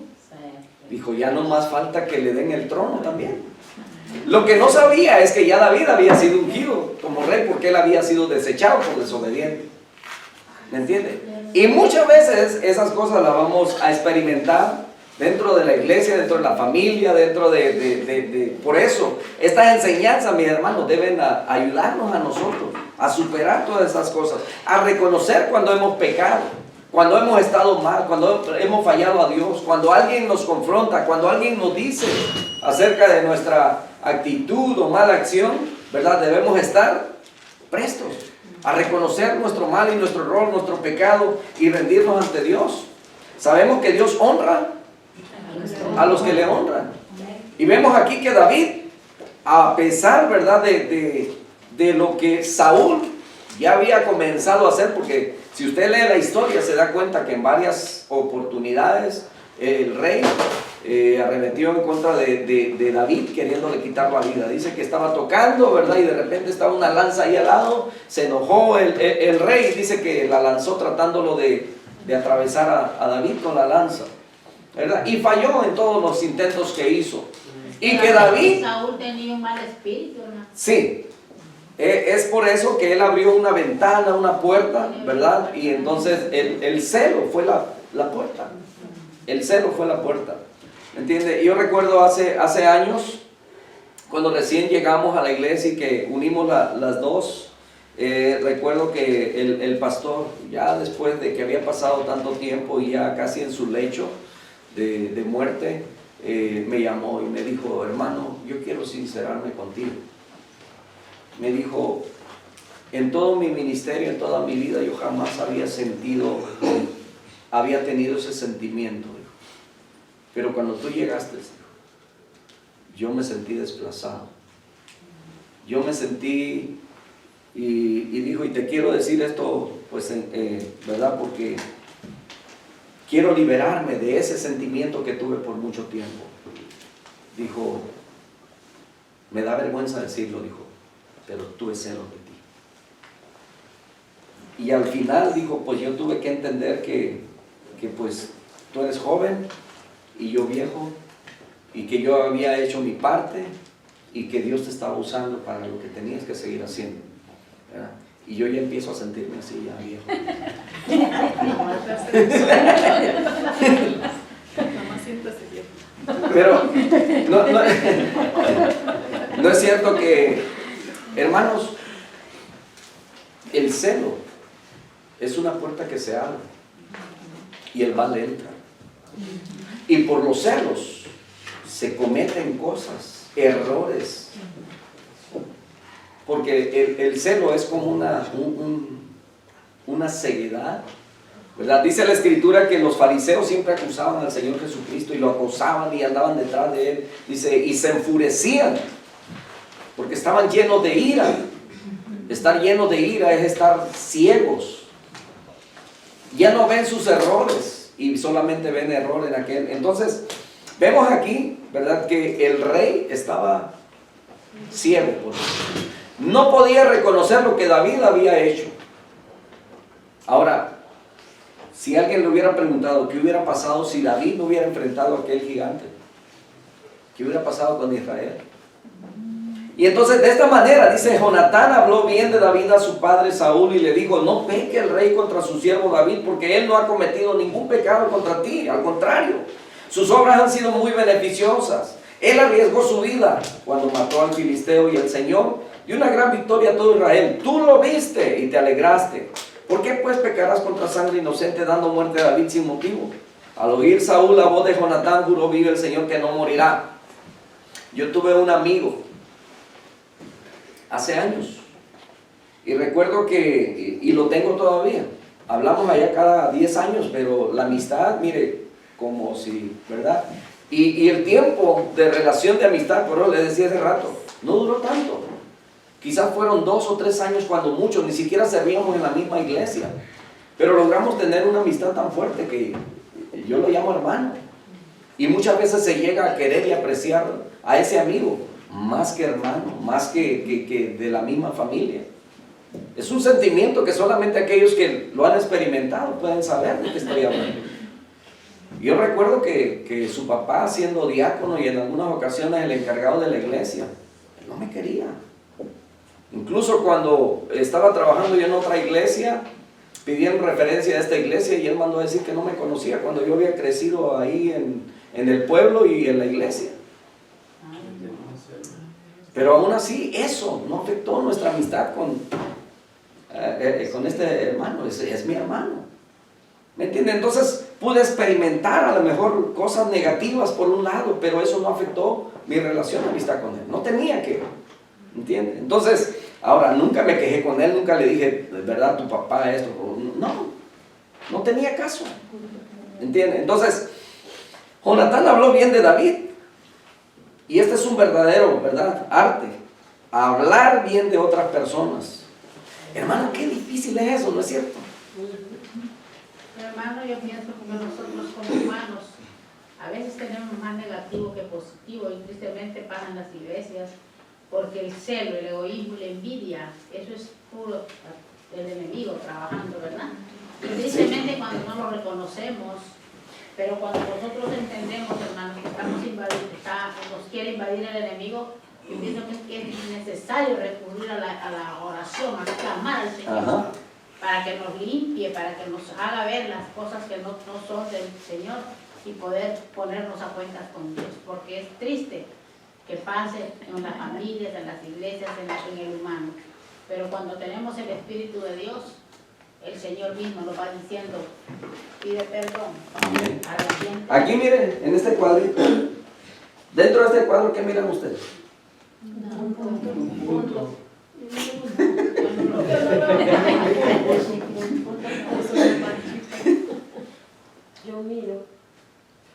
dijo: ya no más falta que le den el trono también. Lo que no sabía es que ya David había sido ungido como rey, porque él había sido desechado por desobediente. ¿Me entiende? Y muchas veces esas cosas las vamos a experimentar dentro de la iglesia, dentro de la familia, dentro por eso, estas enseñanzas, mis hermanos, deben ayudarnos a nosotros a superar todas esas cosas, a reconocer cuando hemos pecado, cuando hemos estado mal, cuando hemos fallado a Dios, cuando alguien nos confronta, cuando alguien nos dice acerca de nuestra actitud o mala acción, ¿verdad? Debemos estar prestos a reconocer nuestro mal y nuestro error, nuestro pecado y rendirnos ante Dios. Sabemos que Dios honra a los que le honran. Y vemos aquí que David, a pesar, ¿verdad?, de lo que Saúl ya había comenzado a hacer, porque si usted lee la historia se da cuenta que en varias oportunidades el rey arremetió en contra de David, queriéndole quitar la vida. Dice que estaba tocando, ¿verdad?, y de repente estaba una lanza ahí al lado, se enojó el rey, dice que la lanzó tratándolo de atravesar a David con la lanza, ¿verdad? Y falló en todos los intentos que hizo. Y que David... Saúl tenía un mal espíritu, ¿no? Sí. Es por eso que él abrió una ventana, una puerta, ¿verdad? Y entonces el celo fue la puerta. El celo fue la puerta. ¿Entiende? Yo recuerdo hace años, cuando recién llegamos a la iglesia y que unimos las dos, recuerdo que el pastor, ya después de que había pasado tanto tiempo y ya casi en su lecho de muerte, me llamó y me dijo: hermano, yo quiero sincerarme contigo. Me dijo: en todo mi ministerio, en toda mi vida, yo jamás había tenido ese sentimiento. Pero cuando tú llegaste, yo me sentí desplazado. Yo me sentí, y dijo, y te quiero decir esto, pues, ¿verdad? Porque quiero liberarme de ese sentimiento que tuve por mucho tiempo. Dijo, me da vergüenza decirlo, dijo, pero tuve celos de ti. Y al final dijo, pues yo tuve que entender que pues tú eres joven y yo viejo, y que yo había hecho mi parte y que Dios te estaba usando para lo que tenías que seguir haciendo, ¿verdad? Y yo ya empiezo a sentirme así, ya viejo. Pero no es cierto que, hermanos, el celo es una puerta que se abre y el mal entra. Y por los celos se cometen cosas, errores. Porque el celo es como una ceguedad, ¿verdad? Dice la Escritura que los fariseos siempre acusaban al Señor Jesucristo y lo acosaban y andaban detrás de Él. Dice, y se enfurecían porque estaban llenos de ira. Estar lleno de ira es estar ciegos. Ya no ven sus errores y solamente ven error en aquel. Entonces, vemos aquí, ¿verdad?, que el rey estaba ciego por eso. No podía reconocer lo que David había hecho. Ahora, si alguien le hubiera preguntado qué hubiera pasado si David no hubiera enfrentado a aquel gigante, ¿qué hubiera pasado con Israel? Y entonces de esta manera, dice, Jonatán habló bien de David a su padre Saúl y le dijo, no peque el rey contra su siervo David, porque él no ha cometido ningún pecado contra ti, al contrario, sus obras han sido muy beneficiosas. Él arriesgó su vida cuando mató al filisteo y el Señor dio una gran victoria a todo Israel. Tú lo viste y te alegraste. ¿Por qué pues pecarás contra sangre inocente dando muerte a David sin motivo? Al oír Saúl la voz de Jonatán, juró vive el Señor que no morirá. Yo tuve un amigo hace años y recuerdo que, y lo tengo todavía, hablamos allá cada 10 años, pero la amistad, mire, como si, ¿verdad? Y el tiempo de relación de amistad, pero le decía hace rato, no duró tanto. Quizás fueron 2 o 3 años cuando mucho, ni siquiera servíamos en la misma iglesia, pero logramos tener una amistad tan fuerte que yo lo llamo hermano. Y muchas veces se llega a querer y apreciar a ese amigo más que hermano, más que de la misma familia. Es un sentimiento que solamente aquellos que lo han experimentado pueden saber de qué estoy hablando. Yo recuerdo que su papá, siendo diácono y en algunas ocasiones el encargado de la iglesia, no me quería. Incluso cuando estaba trabajando yo en otra iglesia, pidieron referencia a esta iglesia y él mandó a decir que no me conocía cuando yo había crecido ahí en el pueblo y en la iglesia. Pero aún así eso no afectó nuestra amistad con este hermano, es mi hermano. ¿Me entiende? Entonces pude experimentar a lo mejor cosas negativas por un lado, pero eso no afectó mi relación de amistad con él. No tenía que, ¿entiende? Entonces, ahora, nunca me quejé con él, nunca le dije, ¿verdad? Tu papá esto. No tenía caso. ¿Entiende? Entonces, Jonatán habló bien de David. Y este es un verdadero, ¿verdad? Arte. Hablar bien de otras personas. Hermano, qué difícil es eso, ¿no es cierto? Hermano, yo pienso que nosotros como humanos a veces tenemos más negativo que positivo y tristemente pasa en las iglesias porque el celo, el egoísmo y la envidia, eso es puro del enemigo trabajando, ¿verdad? Y tristemente cuando no lo reconocemos, pero cuando nosotros entendemos, hermanos, que estamos invadidos, nos quiere invadir el enemigo, yo pienso que es necesario recurrir a la oración, a clamar al Señor. Ajá. Para que nos limpie, para que nos haga ver las cosas que no son del Señor y poder ponernos a cuentas con Dios, porque es triste que pase en las familias, en las iglesias, en el humano, pero cuando tenemos el Espíritu de Dios, el Señor mismo nos va diciendo, pide perdón, arrepiéntete. Aquí miren, en este cuadrito, dentro de este cuadro, ¿qué miran ustedes? Un punto. Yo miro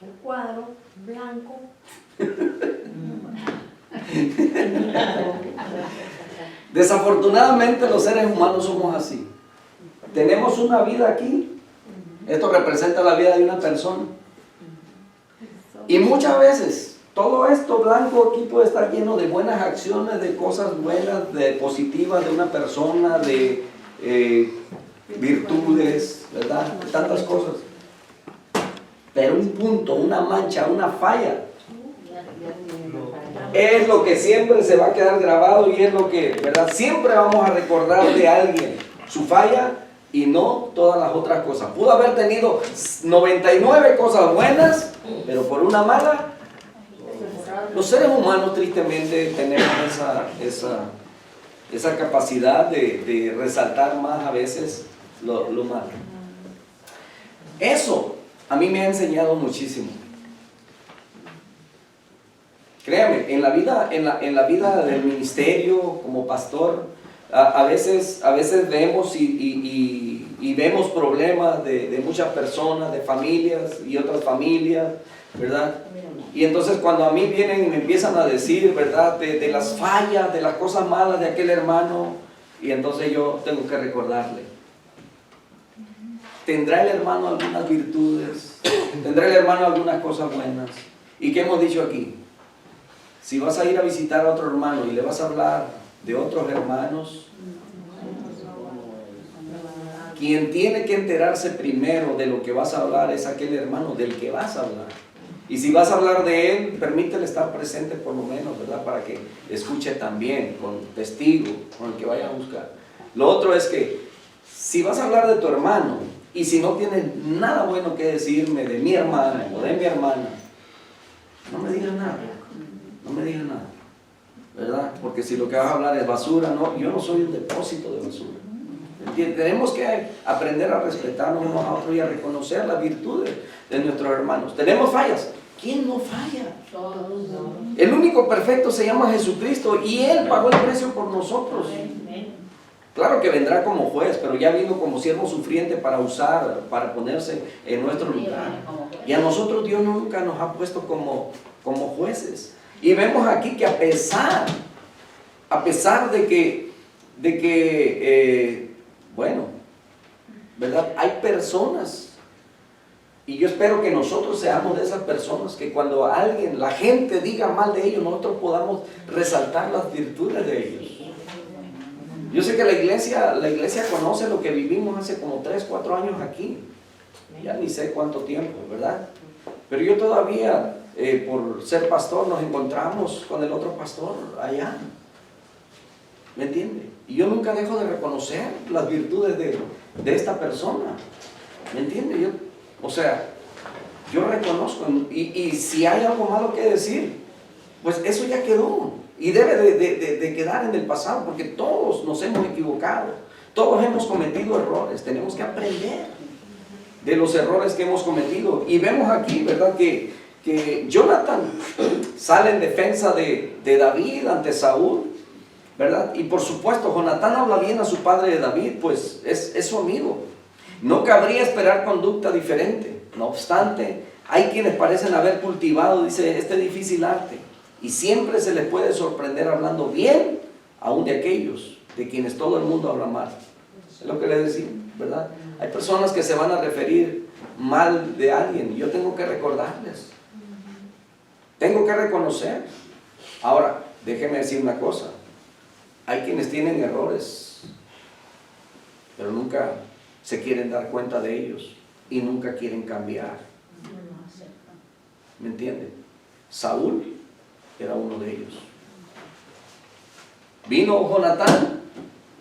el cuadro blanco. Desafortunadamente los seres humanos somos así. Tenemos una vida aquí. Esto representa la vida de una persona. Y muchas veces todo esto blanco aquí puede estar lleno de buenas acciones, de cosas buenas, de positivas de una persona, de virtudes, ¿verdad? De tantas cosas. Pero un punto, una mancha, una falla, es lo que siempre se va a quedar grabado y es lo que, ¿verdad? Siempre vamos a recordar de alguien su falla y no todas las otras cosas. Pudo haber tenido 99 cosas buenas, pero por una mala. Los seres humanos tristemente tenemos esa capacidad de resaltar más a veces lo malo. Eso a mí me ha enseñado muchísimo. Créame, en la vida del ministerio como pastor, a veces vemos y vemos problemas de muchas personas, de familias y otras familias, ¿verdad? Y entonces cuando a mí vienen y me empiezan a decir, ¿verdad? De las fallas, de las cosas malas de aquel hermano, y entonces yo tengo que recordarle. ¿Tendrá el hermano algunas virtudes? ¿Tendrá el hermano algunas cosas buenas? ¿Y qué hemos dicho aquí? Si vas a ir a visitar a otro hermano y le vas a hablar de otros hermanos, quien tiene que enterarse primero de lo que vas a hablar es aquel hermano del que vas a hablar. Y si vas a hablar de él, permítele estar presente por lo menos, ¿verdad? Para que escuche también, con testigo, con el que vaya a buscar. Lo otro es que, si vas a hablar de tu hermano, y si no tienes nada bueno que decirme de mi hermana o de mi hermana, no me digas nada, no me digas nada, ¿verdad? Porque si lo que vas a hablar es basura, no, yo no soy un depósito de basura. Tenemos que aprender a respetarnos unos a otros y a reconocer las virtudes de nuestros hermanos. ¿Tenemos fallas? ¿Quién no falla? Todos. El único perfecto se llama Jesucristo y Él pagó el precio por nosotros. Claro que vendrá como juez, pero ya vino como siervo sufriente para ponerse en nuestro lugar. Y a nosotros Dios nunca nos ha puesto como jueces. Y vemos aquí que a pesar de que bueno, ¿verdad? Hay personas, y yo espero que nosotros seamos de esas personas que cuando la gente diga mal de ellos, nosotros podamos resaltar las virtudes de ellos. Yo sé que la iglesia conoce lo que vivimos hace como 3, 4 años aquí. Ya ni sé cuánto tiempo, ¿verdad? Pero yo todavía, por ser pastor, nos encontramos con el otro pastor allá. ¿Me entiende? Y yo nunca dejo de reconocer las virtudes de esta persona. ¿Me entiende? Yo reconozco, y si hay algo malo que decir, pues eso ya quedó. Y debe de quedar en el pasado, porque todos nos hemos equivocado. Todos hemos cometido errores. Tenemos que aprender de los errores que hemos cometido. Y vemos aquí, ¿verdad?, que Jonathan sale en defensa de David ante Saúl, ¿verdad? Y por supuesto, Jonatán habla bien a su padre de David, pues es su amigo. No cabría esperar conducta diferente. No obstante, hay quienes parecen haber cultivado, dice, este difícil arte, y siempre se les puede sorprender hablando bien aún de aquellos de quienes todo el mundo habla mal. Es lo que le decía, ¿verdad? Hay personas que se van a referir mal de alguien, y yo tengo que recordarles. Tengo que reconocer. Ahora, déjeme decir una cosa. Hay quienes tienen errores, pero nunca se quieren dar cuenta de ellos y nunca quieren cambiar. ¿Me entienden? Saúl era uno de ellos. Vino Jonatán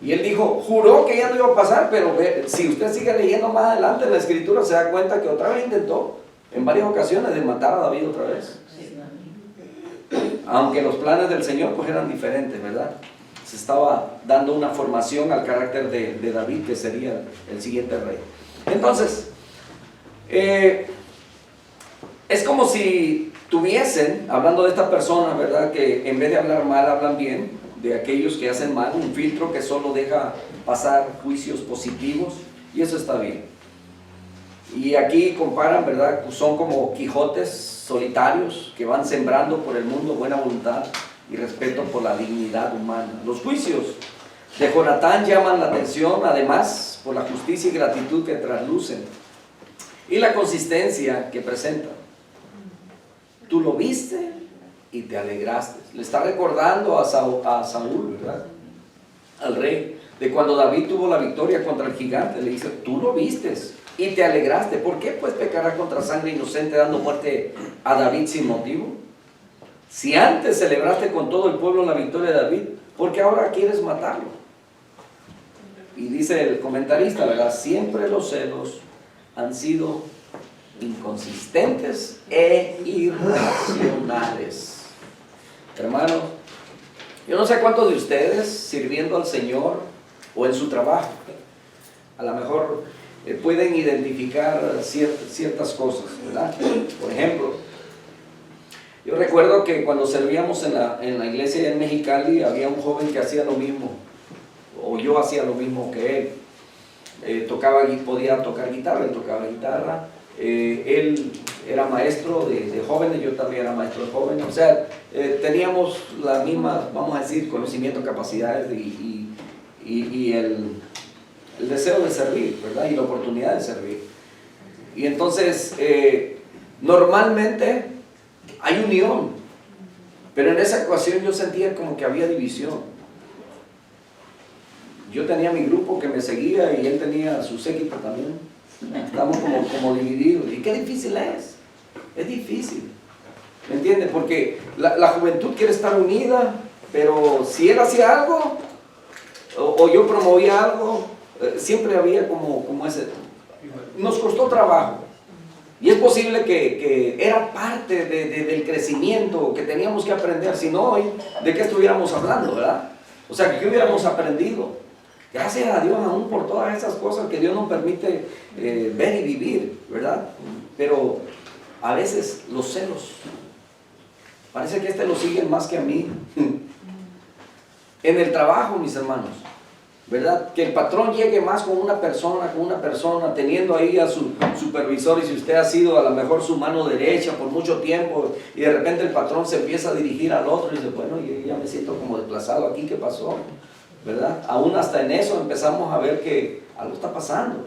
y él dijo, juró que ya no iba a pasar, pero si usted sigue leyendo más adelante en la escritura se da cuenta que otra vez intentó en varias ocasiones de matar a David otra vez. Aunque los planes del Señor pues eran diferentes, ¿verdad? Se estaba dando una formación al carácter de David, que sería el siguiente rey. Entonces, es como si tuviesen, hablando de esta persona, ¿verdad?, que en vez de hablar mal, hablan bien de aquellos que hacen mal, un filtro que solo deja pasar juicios positivos, y eso está bien. Y aquí comparan, ¿verdad?, son como Quijotes solitarios que van sembrando por el mundo buena voluntad y respeto por la dignidad humana. Los juicios de Jonatán llaman la atención, además, por la justicia y gratitud que traslucen y la consistencia que presentan. Tú lo viste y te alegraste. Le está recordando a Saúl, ¿verdad?, al rey, de cuando David tuvo la victoria contra el gigante. Le dice, tú lo vistes y te alegraste. ¿Por qué pues pecará contra sangre inocente dando muerte a David sin motivo? Si antes celebraste con todo el pueblo la victoria de David, ¿por qué ahora quieres matarlo? Y dice el comentarista, ¿verdad?, siempre los celos han sido inconsistentes e irracionales. Hermano, yo no sé cuántos de ustedes sirviendo al Señor o en su trabajo, a lo mejor pueden identificar ciertas cosas, ¿verdad? Por ejemplo, yo recuerdo que cuando servíamos en la iglesia en Mexicali, había un joven que hacía lo mismo, o yo hacía lo mismo que él. Podía tocar guitarra, él tocaba guitarra. Él era maestro de jóvenes, yo también era maestro de jóvenes. O sea, teníamos la misma, vamos a decir, conocimiento, capacidades y el deseo de servir, ¿verdad?, y la oportunidad de servir. Y entonces, normalmente hay unión, pero en esa ocasión yo sentía como que había división. Yo tenía mi grupo que me seguía y él tenía su séquito también. Estamos como divididos. ¿Y qué difícil es? Es difícil. ¿Me entiendes? Porque la juventud quiere estar unida, pero si él hacía algo o yo promovía algo, siempre había como ese. Nos costó trabajo. Y es posible que era parte del crecimiento que teníamos que aprender. Si no, hoy, ¿de qué estuviéramos hablando, verdad? O sea, ¿qué hubiéramos aprendido? Gracias a Dios aún por todas esas cosas que Dios nos permite ver y vivir, ¿verdad? Pero a veces los celos, parece que lo siguen más que a mí. En el trabajo, mis hermanos, ¿verdad? Que el patrón llegue más con una persona, teniendo ahí a su supervisor, y si usted ha sido a lo mejor su mano derecha por mucho tiempo, y de repente el patrón se empieza a dirigir al otro y dice, bueno, yo ya me siento como desplazado aquí, ¿qué pasó? ¿Verdad? Aún hasta en eso empezamos a ver que algo está pasando,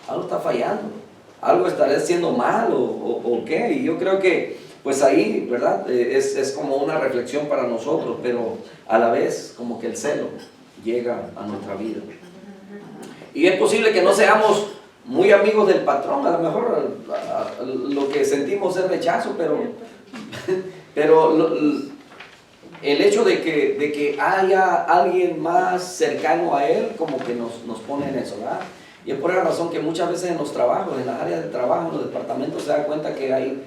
algo está fallando, algo estaré haciendo mal o qué. Y yo creo que pues ahí, ¿verdad?, es como una reflexión para nosotros, pero a la vez como que el celo llega a nuestra vida. Y es posible que no seamos muy amigos del patrón, a lo mejor lo que sentimos es rechazo, pero el hecho de que haya alguien más cercano a él, como que nos pone en eso, ¿verdad? Y es por esa razón que muchas veces en los trabajos, en las áreas de trabajo, en los departamentos, se da cuenta que hay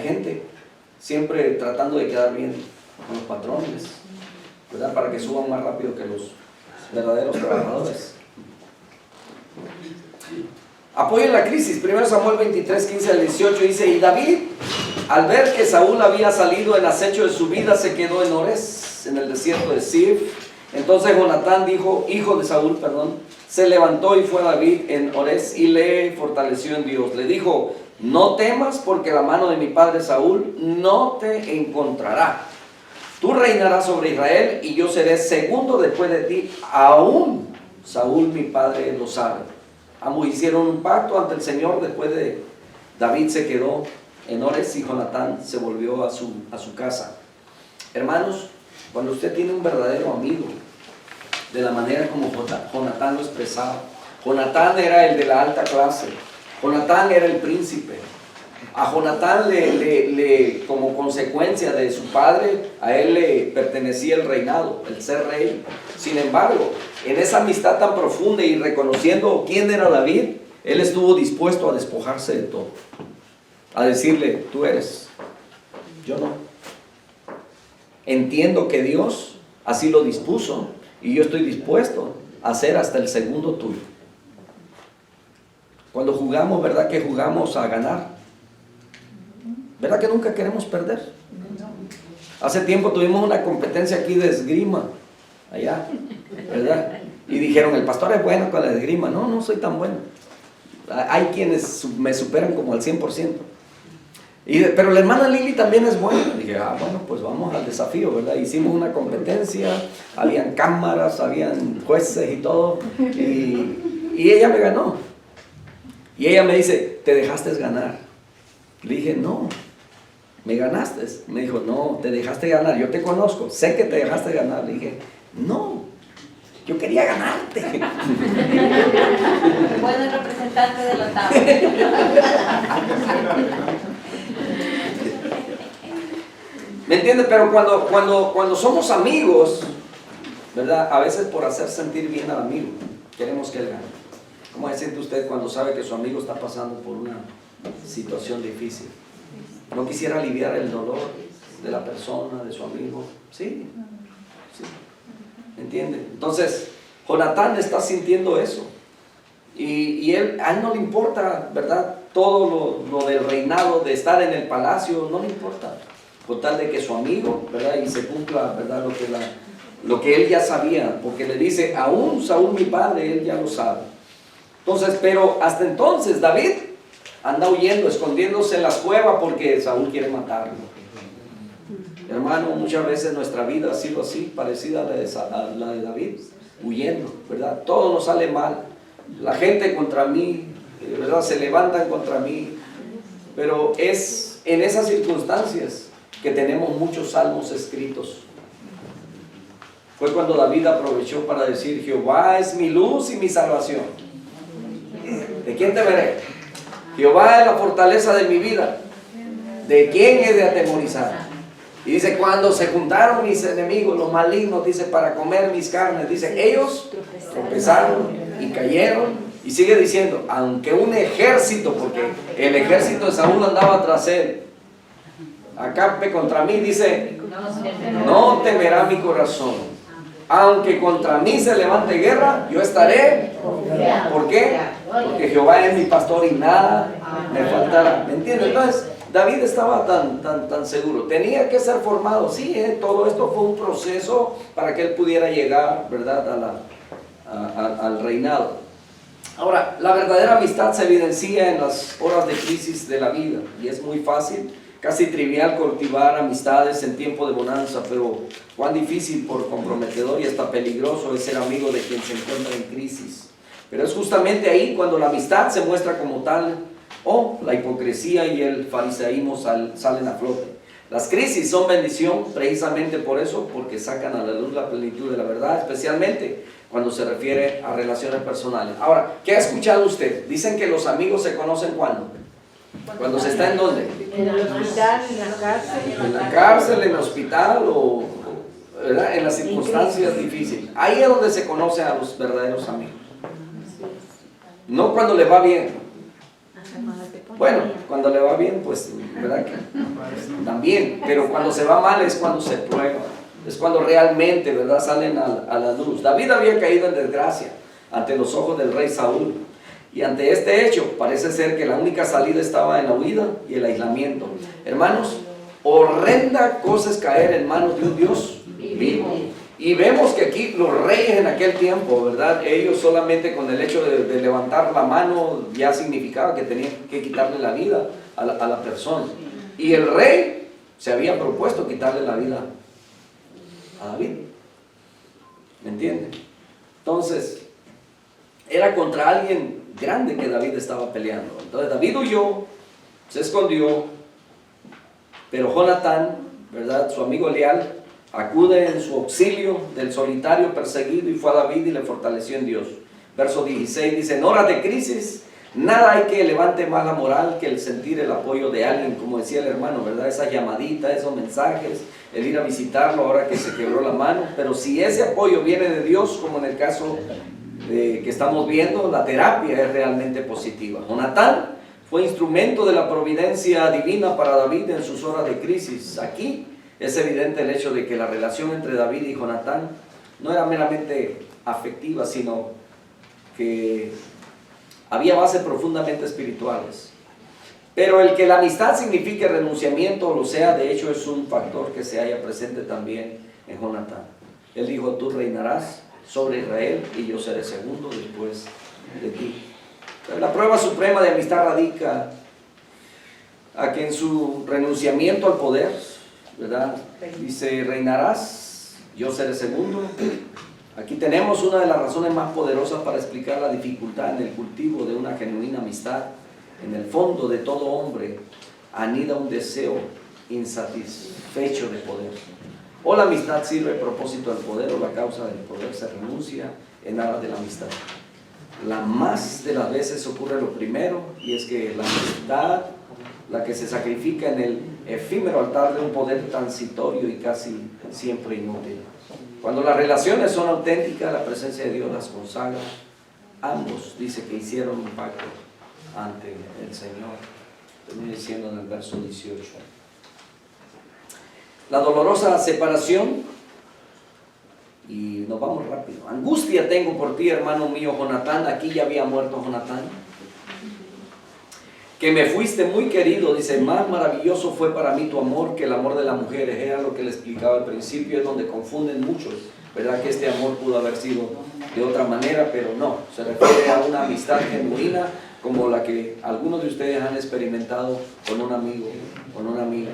gente siempre tratando de quedar bien con los patrones, ¿verdad? Para que suban más rápido que los verdaderos trabajadores. Apoyo en la crisis. 1 Samuel 23, 15 al 18 dice: y David, al ver que Saúl había salido en acecho de su vida, se quedó en Ores, en el desierto de Sif. Entonces Jonatán, hijo de Saúl, se levantó y fue a David en Ores y le fortaleció en Dios. Le dijo: no temas, porque la mano de mi padre Saúl no te encontrará. Tú reinarás sobre Israel y yo seré segundo después de ti. Aún Saúl mi padre lo sabe. Ambos hicieron un pacto ante el Señor. Después de David se quedó en Ores y Jonatán se volvió a su casa. Hermanos, cuando usted tiene un verdadero amigo, de la manera como Jonatán lo expresaba, Jonatán era el de la alta clase, Jonatán era el príncipe. A Jonatán como consecuencia de su padre, a él le pertenecía el reinado, el ser rey. Sin embargo, en esa amistad tan profunda y reconociendo quién era David, él estuvo dispuesto a despojarse de todo, a decirle: tú eres, yo no. Entiendo que Dios así lo dispuso y yo estoy dispuesto a ser hasta el segundo tuyo. Cuando jugamos, ¿verdad que jugamos a ganar? ¿Verdad que nunca queremos perder? Hace tiempo tuvimos una competencia aquí de esgrima, allá, ¿verdad? Y dijeron: el pastor es bueno con la esgrima. No soy tan bueno. Hay quienes me superan como al 100%. Pero la hermana Lili también es buena. Dije: bueno, pues vamos al desafío, ¿verdad? Hicimos una competencia, habían cámaras, habían jueces y todo, y ella me ganó. Y ella me dice: te dejaste ganar. Le dije: no, me ganaste. Me dijo: no, te dejaste ganar, yo te conozco, sé que te dejaste ganar. Le dije: no, yo quería ganarte. Buen representante de la tabla. ¿Me entiendes? Pero cuando somos amigos, ¿verdad? A veces por hacer sentir bien al amigo, queremos que él gane. ¿Cómo se siente usted cuando sabe que su amigo está pasando por una situación difícil? ¿No quisiera aliviar el dolor de la persona, de su amigo? Sí. ¿Me entiende? Entonces, Jonatán está sintiendo eso. Y a él no le importa, ¿verdad? Todo lo del reinado, de estar en el palacio, no le importa. Con tal de que su amigo, ¿verdad? Y se cumpla, ¿verdad? Lo que él ya sabía. Porque le dice: aún Saúl mi padre, él ya lo sabe. Entonces, pero hasta entonces David anda huyendo, escondiéndose en las cuevas porque Saúl quiere matarlo. Hermano, muchas veces nuestra vida ha sido así, parecida a la de David, huyendo, ¿verdad? Todo nos sale mal. La gente contra mí, ¿verdad? Se levantan contra mí. Pero es en esas circunstancias que tenemos muchos salmos escritos. Fue cuando David aprovechó para decir: Jehová es mi luz y mi salvación. ¿De quién temeré? Jehová es la fortaleza de mi vida. ¿De quién he de atemorizar? Y dice: cuando se juntaron mis enemigos, los malignos, dice, para comer mis carnes, dice, ellos tropezaron y cayeron. Y sigue diciendo: aunque un ejército, porque el ejército de Saúl andaba tras él, acampe contra mí, dice, no temerá mi corazón. Aunque contra mí se levante guerra, yo estaré. ¿Por qué? Porque Jehová es mi pastor y nada me faltará. ¿Me entiendes? Entonces, David estaba tan seguro. Tenía que ser formado. Sí, todo esto fue un proceso para que él pudiera llegar, ¿verdad?, al reinado. Ahora, la verdadera amistad se evidencia en las horas de crisis de la vida. Y es muy fácil, casi trivial, cultivar amistades en tiempo de bonanza, pero cuán difícil, por comprometedor y hasta peligroso es ser amigo de quien se encuentra en crisis. Pero es justamente ahí cuando la amistad se muestra como tal, o la hipocresía y el fariseísmo salen a flote. Las crisis son bendición precisamente por eso, porque sacan a la luz la plenitud de la verdad, especialmente cuando se refiere a relaciones personales. Ahora, ¿qué ha escuchado usted? Dicen que los amigos se conocen ¿cuándo? Cuando se está ¿en dónde? En el hospital, en la cárcel. En la cárcel, en el hospital, o en las circunstancias difíciles. Ahí es donde se conocen a los verdaderos amigos. No cuando le va bien. Bueno, cuando le va bien, pues, ¿verdad que? También, pero cuando se va mal es cuando se prueba. Es cuando realmente, ¿verdad?, salen a la luz. David había caído en desgracia ante los ojos del rey Saúl. Y ante este hecho, parece ser que la única salida estaba en la huida y el aislamiento. Hermanos, horrenda cosa es caer en manos de un Dios vivo. Y vemos que aquí los reyes en aquel tiempo, ¿verdad?, ellos solamente con el hecho de levantar la mano ya significaba que tenían que quitarle la vida a la persona. Y el rey se había propuesto quitarle la vida a David. ¿Me entienden? Entonces, era contra alguien grande que David estaba peleando. Entonces David huyó, se escondió, pero Jonatán, ¿verdad?, su amigo leal, acude en su auxilio del solitario perseguido y fue a David y le fortaleció en Dios. Verso 16 dice: en horas de crisis, nada hay que levante más la moral que el sentir el apoyo de alguien, como decía el hermano, ¿verdad? Esa llamadita, esos mensajes, el ir a visitarlo ahora que se quebró la mano. Pero si ese apoyo viene de Dios, como en el caso que estamos viendo, la terapia es realmente positiva. Jonatán fue instrumento de la providencia divina para David en sus horas de crisis. Aquí es evidente el hecho de que la relación entre David y Jonatán no era meramente afectiva, sino que había bases profundamente espirituales. Pero el que la amistad signifique renunciamiento o lo sea, de hecho es un factor que se halla presente también en Jonatán. Él dijo: tú reinarás sobre Israel y yo seré segundo después de ti. Pero la prueba suprema de amistad radica a que en su renunciamiento al poder, ¿verdad?, dice: reinarás, yo seré segundo. Aquí tenemos una de las razones más poderosas para explicar la dificultad en el cultivo de una genuina amistad. En el fondo de todo hombre anida un deseo insatisfecho de poder. O la amistad sirve el propósito del poder, o la causa del poder se renuncia en aras de la amistad. La más de las veces ocurre lo primero, y es que la amistad, la que se sacrifica en el efímero altar de un poder transitorio y casi siempre inútil. Cuando las relaciones son auténticas, la presencia de Dios las consagra. Ambos, dice, que hicieron un pacto ante el Señor. Termina diciendo en el verso 18. La dolorosa separación, y nos vamos rápido. Angustia tengo por ti, hermano mío Jonatán. Aquí ya había muerto Jonatán. Que me fuiste muy querido, dice: más maravilloso fue para mí tu amor que el amor de las mujeres. Era lo que le explicaba al principio, es donde confunden muchos, ¿verdad?, que este amor pudo haber sido de otra manera, pero no, se refiere a una amistad genuina como la que algunos de ustedes han experimentado con un amigo, con una amiga.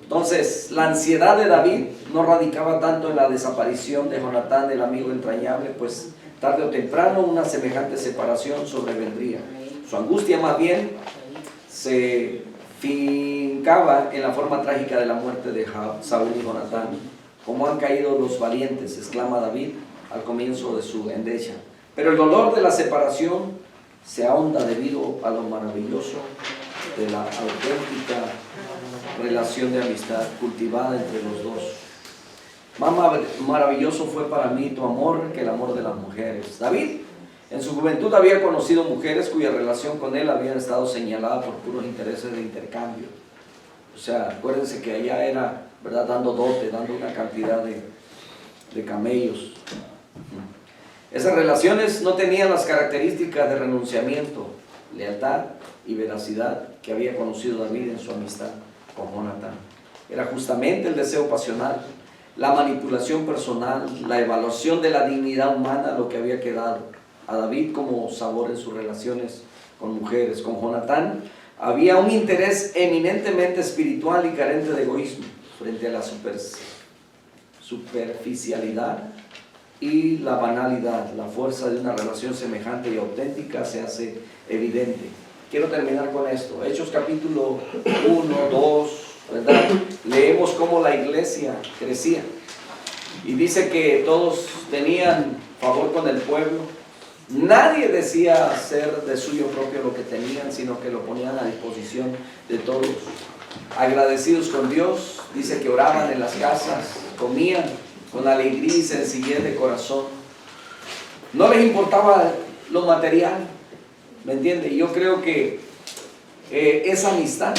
Entonces, la ansiedad de David no radicaba tanto en la desaparición de Jonatán, el amigo entrañable, pues tarde o temprano una semejante separación sobrevendría. Su angustia más bien se fincaba en la forma trágica de la muerte de Saúl y Jonatán. Como han caído los valientes, exclama David al comienzo de su endecha. Pero el dolor de la separación se ahonda debido a lo maravilloso de la auténtica relación de amistad cultivada entre los dos. Más maravilloso fue para mí tu amor que el amor de las mujeres. David en su juventud había conocido mujeres cuya relación con él había estado señalada por puros intereses de intercambio. O sea, acuérdense que allá era, ¿verdad?, dando dote, dando una cantidad de camellos. Esas relaciones no tenían las características de renunciamiento, lealtad y veracidad que había conocido David en su amistad con Jonatán. Era justamente el deseo pasional, la manipulación personal, la evaluación de la dignidad humana lo que había quedado a David como sabor en sus relaciones con mujeres. Con Jonatán había un interés eminentemente espiritual y carente de egoísmo frente a la superficialidad y la banalidad. La fuerza de una relación semejante y auténtica se hace evidente. Quiero terminar con esto. Hechos capítulo 1, 2, ¿verdad? Leemos cómo la iglesia crecía y dice que todos tenían favor con el pueblo. Nadie decía hacer de suyo propio lo que tenían, sino que lo ponían a disposición de todos. Agradecidos con Dios, dice que oraban en las casas, comían con alegría y sencillez de corazón. No les importaba lo material, ¿me entiende? Yo creo que esa amistad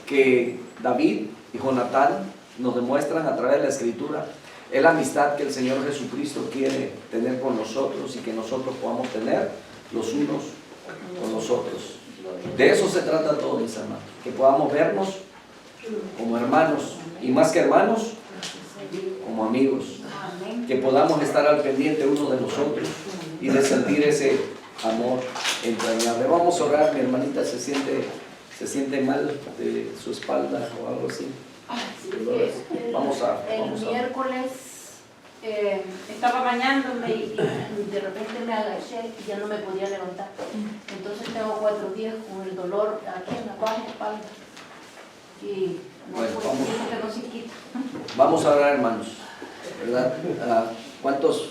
que David y Jonatán nos demuestran a través de la Escritura es la amistad que el Señor Jesucristo quiere tener con nosotros y que nosotros podamos tener los unos con los otros. De eso se trata todo, mis hermanos, que podamos vernos como hermanos y más que hermanos, como amigos, que podamos estar al pendiente uno de los otros y de sentir ese amor entrañable. Vamos a orar. Mi hermanita se siente mal de su espalda o algo así. Vamos a el miércoles estaba bañándome y de repente me agaché y ya no me podía levantar. Entonces tengo 4 días con el dolor aquí en la baja espalda y no, bueno, pues, que no se quita. Vamos a orar, hermanos, ¿verdad? ¿Cuántos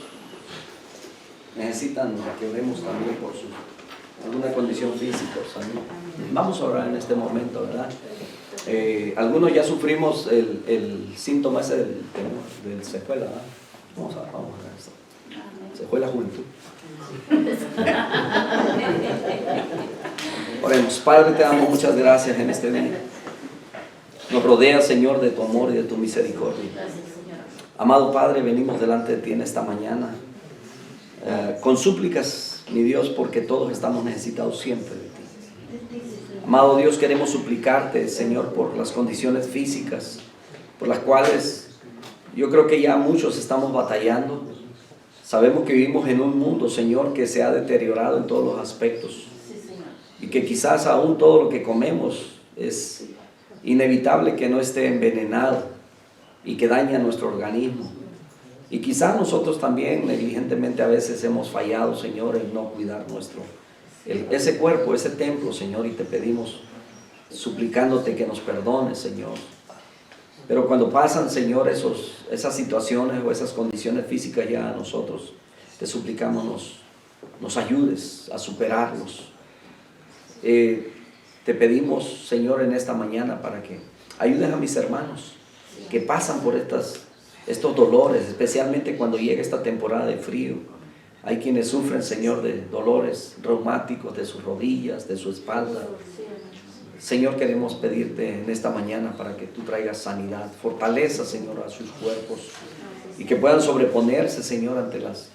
necesitan que oremos también por alguna condición física o salud? Vamos a orar en este momento, ¿verdad? Algunos ya sufrimos el síntoma ese del secuela, ¿verdad? Vamos a ver esto. Se fue la juventud. Oremos. Padre, te damos muchas gracias en este día. Nos rodea, Señor, de tu amor y de tu misericordia. Amado Padre, venimos delante de ti en esta mañana con súplicas, mi Dios, porque todos estamos necesitados siempre de ti. Amado Dios, queremos suplicarte, Señor, por las condiciones físicas por las cuales yo creo que ya muchos estamos batallando. Sabemos que vivimos en un mundo, Señor, que se ha deteriorado en todos los aspectos y que quizás aún todo lo que comemos es inevitable que no esté envenenado y que daña nuestro organismo. Y quizás nosotros también negligentemente a veces hemos fallado, Señor, en no cuidar ese cuerpo, ese templo, Señor, y te pedimos, suplicándote que nos perdones, Señor. Pero cuando pasan, Señor, esas situaciones o esas condiciones físicas ya a nosotros, te suplicamos nos ayudes a superarlos. Te pedimos, Señor, en esta mañana para que ayudes a mis hermanos que pasan por estos dolores, especialmente cuando llega esta temporada de frío. Hay quienes sufren, Señor, de dolores reumáticos de sus rodillas, de su espalda. Señor, queremos pedirte en esta mañana para que tú traigas sanidad, fortaleza, Señor, a sus cuerpos y que puedan sobreponerse, Señor, ante las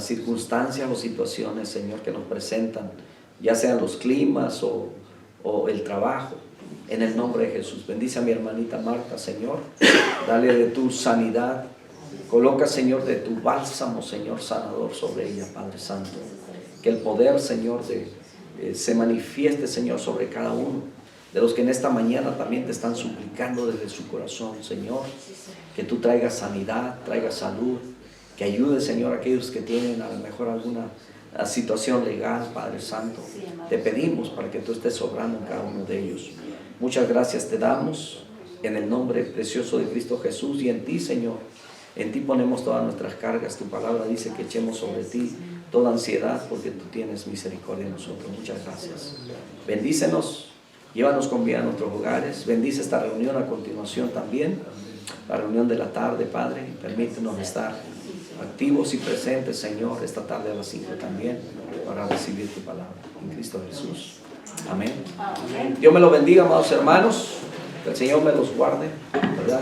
circunstancias o situaciones, Señor, que nos presentan, ya sean los climas o el trabajo. En el nombre de Jesús, bendice a mi hermanita Marta, Señor, dale de tu sanidad, coloca, Señor, de tu bálsamo, Señor, sanador sobre ella, Padre Santo, que el poder, Señor, se manifieste, Señor, sobre cada uno de los que en esta mañana también te están suplicando desde su corazón, Señor, que tú traigas sanidad, traigas salud, que ayude, Señor, a aquellos que tienen a lo mejor alguna situación legal, Padre Santo. Te pedimos para que tú estés obrando en cada uno de ellos. Muchas gracias te damos en el nombre precioso de Cristo Jesús, y en ti, Señor, en ti ponemos todas nuestras cargas. Tu palabra dice que echemos sobre ti toda ansiedad porque tú tienes misericordia de nosotros. Muchas gracias. Bendícenos, llévanos con vida a nuestros hogares. Bendice esta reunión a continuación también, la reunión de la tarde, Padre. Permítenos estar activos y presentes, Señor, esta tarde a las 5 también, para recibir tu palabra. En Cristo Jesús. Amén. Dios me los bendiga, amados hermanos. Que el Señor me los guarde, ¿verdad?